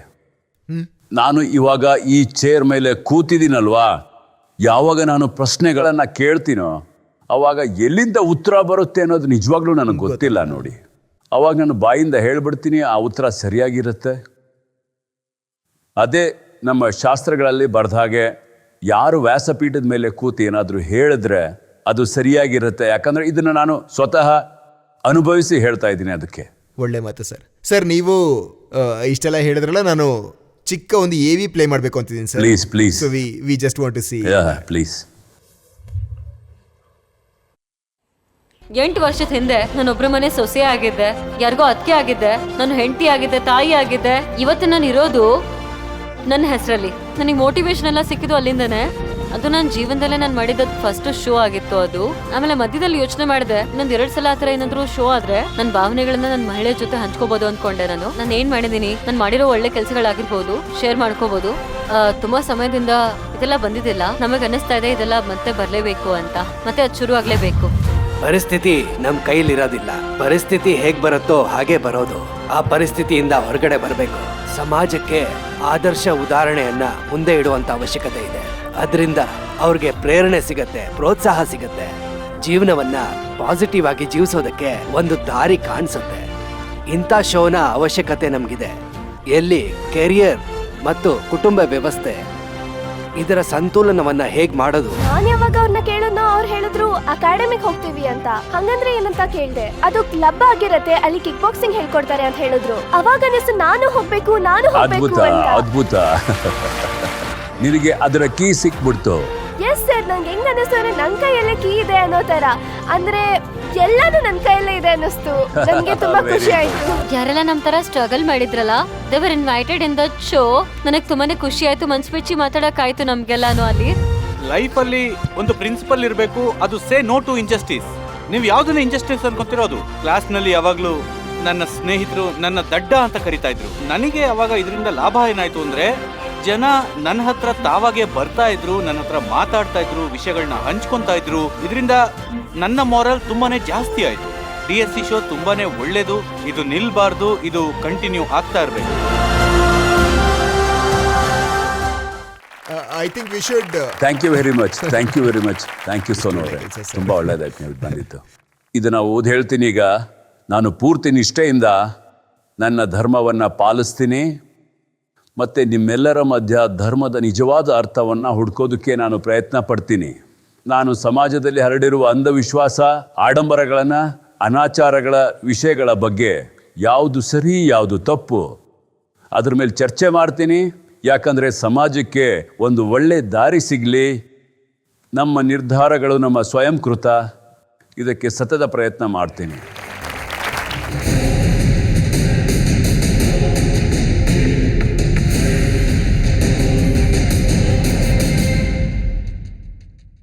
ನಾನು ಇವಾಗ ಈ ಚೇರ್ ಮೇಲೆ ಕೂತಿದ್ದೀನಲ್ವಾ, ಯಾವಾಗ ನಾನು ಪ್ರಶ್ನೆಗಳನ್ನು ಕೇಳ್ತೀನೋ ಅವಾಗ ಎಲ್ಲಿಂದ ಉತ್ತರ ಬರುತ್ತೆ ಅನ್ನೋದು ನಿಜವಾಗ್ಲೂ ನನಗೆ ಗೊತ್ತಿಲ್ಲ ನೋಡಿ. ಅವಾಗ ನಾನು ಬಾಯಿಂದ ಹೇಳ್ಬಿಡ್ತೀನಿ, ಆ ಉತ್ತರ ಸರಿಯಾಗಿರುತ್ತೆ. ಅದೇ ನಮ್ಮ ಶಾಸ್ತ್ರಗಳಲ್ಲಿ ಬರ್ದ ಹಾಗೆ ಯಾರು ವ್ಯಾಸಪೀಠದ ಮೇಲೆ ಕೂತು ಏನಾದರೂ ಹೇಳಿದ್ರೆ ಅದು ಸರಿಯಾಗಿರುತ್ತೆ. ಯಾಕಂದರೆ ಇದನ್ನು ನಾನು ಸ್ವತಃ ಅನುಭವಿಸಿ ಹೇಳ್ತಾ ಇದ್ದೀನಿ. ಅದಕ್ಕೆ ಒಳ್ಳೆ ಮಾತು ಸರ್. ನೀವು ಇಷ್ಟೆಲ್ಲ ಹೇಳಿದ್ರಲ್ಲ, ನಾನು ಚಿಕ್ಕ ಒಂದು AV ಪ್ಲೇ ಮಾಡಬೇಕು ಅಂತಿದ್ದೀನಿ sir. Please please. So we just want to see. Please. 8 ವರ್ಷದ ಹಿಂದೆ ನಾನು ಒಬ್ರ ಮನೆ ಸೊಸೆ ಆಗಿದ್ದೆ, ಯಾರಿಗೋ ಅತ್ತಿಗೆ ಆಗಿದ್ದೆ, ನಾನು ಹೆಂಡತಿ ಆಗಿದ್ದೆ, ತಾಯಿ ಆಗಿದ್ದೆ. ಇವತ್ತು ನಾನು ಇರೋದು ನನ್ನ ಹೆಸರಲ್ಲಿ. ನನಗೆ ಮೋಟಿವೇಶನ್ ಎಲ್ಲ ಸಿಕ್ಕಿದ್ದು ಅಲ್ಲಿಂದನೇ. ಅದು ನನ್ನ ಜೀವನದಲ್ಲೇ ನಾನು ಮಾಡಿದ ಫಸ್ಟ್ ಶೋ ಆಗಿತ್ತು ಅದು. ಆಮೇಲೆ ಮಧ್ಯದಲ್ಲಿ ಯೋಚನೆ ಮಾಡಿದೆ, ಇನ್ನೊಂದು 2 ಸಲ ಆ ಥರ ಏನಾದ್ರು ಶೋ ಆದ್ರೆ ನನ್ನ ಭಾವನೆಗಳನ್ನ ನನ್ನ ಮಹಿಳೆ ಜೊತೆ ಹಂಚ್ಕೋಬಹುದು ಅನ್ಕೊಂಡೆ. ನಾನು ಏನ್ ಮಾಡಿದೀನಿ, ನಾನು ಮಾಡಿರೋ ಒಳ್ಳೆ ಕೆಲಸಗಳಾಗಿರ್ಬೋದು, ಶೇರ್ ಮಾಡ್ಕೋಬಹುದು. ತುಂಬಾ ಸಮಯದಿಂದ ಇದೆಲ್ಲ ಬಂದಿದ್ದಿಲ್ಲ. ನಮಗೆ ಅನ್ನಿಸ್ತಾ ಇದೆ ಇದೆಲ್ಲ ಮತ್ತೆ ಬರ್ಲೇಬೇಕು ಅಂತ, ಮತ್ತೆ ಅದು ಶುರು ಆಗ್ಲೇಬೇಕು. ಪರಿಸ್ಥಿತಿ ನಮ್ ಕೈಲಿರೋದಿಲ್ಲ. ಪರಿಸ್ಥಿತಿ ಹೇಗ್ ಬರುತ್ತೋ ಹಾಗೆ ಬರೋದು. ಆ ಪರಿಸ್ಥಿತಿಯಿಂದ ಹೊರಗಡೆ ಬರಬೇಕು. ಸಮಾಜಕ್ಕೆ ಆದರ್ಶ ಉದಾಹರಣೆಯನ್ನ ಮುಂದೆ ಇಡುವಂತ ಅವಶ್ಯಕತೆ ಇದೆ. ಅದರಿಂದ ಅವ್ರಿಗೆ ಪ್ರೇರಣೆ ಸಿಗತ್ತೆ, ಪ್ರೋತ್ಸಾಹ ಸಿಗತ್ತೆ. ಜೀವನವನ್ನ ಪಾಸಿಟಿವ್ ಆಗಿ ಜೀವಿಸೋದಕ್ಕೆ ಒಂದು ದಾರಿ ಕಾಣಿಸುತ್ತೆ. ಇಂಥ ಶೋನ ಅವಶ್ಯಕತೆ ನಮ್ಗಿದೆ. ಎಲ್ಲಿ ಕೆರಿಯರ್ ಮತ್ತು ಕುಟುಂಬ ವ್ಯವಸ್ಥೆ ಇದರ ಸಂತುಲನವನ್ನ ಹೇಗ್ ಮಾಡೋದು. ನಾನ್ ಯಾವಾಗ ಅವ್ರನ್ನ ಕೇಳಿದ್ನೋ ಅವ್ರು ಹೇಳಿದ್ರು ಅಕಾಡೆಮಿಕ್ ಹೋಗ್ತೀವಿ ಅಂತ. ಹಂಗಂದ್ರೆ ಏನಂತ ಕೇಳ್ದೆ. ಅದು ಕ್ಲಬ್ ಆಗಿರತ್ತೆ, ಅಲ್ಲಿ ಕಿಕ್ ಬಾಕ್ಸಿಂಗ್ ಹೇಳ್ಕೊಡ್ತಾರೆ ಅಂತ ಹೇಳಿದ್ರು. ಅವಾಗ ಅನಿಸ್ತು ನಾನು ಹೋಗ್ಬೇಕು ಅದ್ಭುತ ಅಂತ. ಅದ್ಭುತ. ನಿನಗೆ ಅದರ ಕೀ ಸಿಕ್ಬಿಡ್ತು. ಎಸ್ ಸರ್, ನಂಗೆ ಹೆಂಗ್ ಅನಿಸ್ತು ಅಂದ್ರೆ ನನ್ ಕೈಯಲ್ಲೇ ಕೀ ಇದೆ ಅನ್ನೋ ತರ. ಅಂದ್ರೆ ಎಲ್ಲಾನು ನನ್ ಕೈಯಲ್ಲೇ ಇದೆ ಅನ್ನಿಸ್ತು. ನನ್ಗೆ ತುಂಬಾ ಖುಷಿ ಆಯ್ತು. ಯಾರೆಲ್ಲ ನಮ್ ತರ ಸ್ಟ್ರಗಲ್ ಮಾಡಿದ್ರಲ್ಲ, they were invited in that show. ನನಗೆ ತುಂಬಾನೇ ಖುಷಿ ಆಯ್ತು, ಮನ್ಸ್ ಬಿಚ್ಚಿ ಮಾತಾಡಕ್ಕಾಯ್ತು ನಮ್ಗೆಲ್ಲಾನು ಅಲ್ಲಿ. ಲೈಫಲ್ಲಿ ಒಂದು ಪ್ರಿನ್ಸಿಪಲ್ ಇರಬೇಕು, ಅದು ಸೇ ನೋ ಟು ಇಂಜಸ್ಟಿಸ್. ನೀವು ಯಾವುದನ್ನ ಇಂಜಸ್ಟಿಸ್ ಅನ್ಕೊಂತಿರೋದು. ಕ್ಲಾಸ್ನಲ್ಲಿ ಯಾವಾಗಲೂ ನನ್ನ ಸ್ನೇಹಿತರು ನನ್ನ ದಡ್ಡ ಅಂತ ಕರಿತಾ ಇದ್ರು. ನನಗೆ ಅವಾಗ ಇದರಿಂದ ಲಾಭ ಏನಾಯ್ತು ಅಂದ್ರೆ, ಜನ ನನ್ನ ಹತ್ರ ತಾವಾಗೆ ಬರ್ತಾ ಇದ್ರು, ನನ್ನ ಹತ್ರ ಮಾತಾಡ್ತಾ ಇದ್ರು, ವಿಷಯಗಳನ್ನ ಹಂಚ್ಕೊಂತಾ ಇದ್ರು. ಇದರಿಂದ ನನ್ನ ಮಾರಲ್ ತುಂಬಾನೇ ಜಾಸ್ತಿ ಆಯ್ತು. DSC ಶೋ ತುಂಬಾನೇ ಒಳ್ಳೇದು. ಇದು ನಿಲ್ಬಾರ್ದು, ಇದು ಕಂಟಿನ್ಯೂ ಆಗ್ತಾ ಇರಬೇಕು. I think we should. Thank you very much. Thank you Sonu ಅವರೇ. ತುಂಬ ಒಳ್ಳೇದಾಯ್ತು ನೀವು ಬಂದಿತ್ತು. ಇದು ನಾವು ಓದಿ ಹೇಳ್ತೀನಿ. ಈಗ ನಾನು ಪೂರ್ತಿ ನಿಷ್ಠೆಯಿಂದ ನನ್ನ ಧರ್ಮವನ್ನು ಪಾಲಿಸ್ತೀನಿ, ಮತ್ತು ನಿಮ್ಮೆಲ್ಲರ ಮಧ್ಯ ಧರ್ಮದ ನಿಜವಾದ ಅರ್ಥವನ್ನು ಹುಡ್ಕೋದಕ್ಕೆ ನಾನು ಪ್ರಯತ್ನ ಪಡ್ತೀನಿ. ನಾನು ಸಮಾಜದಲ್ಲಿ ಹರಡಿರುವ ಅಂಧವಿಶ್ವಾಸ, ಆಡಂಬರಗಳನ್ನು, ಅನಾಚಾರಗಳ ವಿಷಯಗಳ ಬಗ್ಗೆ ಯಾವುದು ಸರಿ ಯಾವುದು ತಪ್ಪು ಅದ್ರ ಮೇಲೆ ಚರ್ಚೆ ಮಾಡ್ತೀನಿ. ಯಾಕಂದರೆ ಸಮಾಜಕ್ಕೆ ಒಂದು ಒಳ್ಳೆ ದಾರಿ ಸಿಗಲಿ. ನಮ್ಮ ನಿರ್ಧಾರಗಳು ನಮ್ಮ ಸ್ವಯಂಕೃತ. ಇದಕ್ಕೆ ಸತತ ಪ್ರಯತ್ನ ಮಾಡ್ತೀನಿ.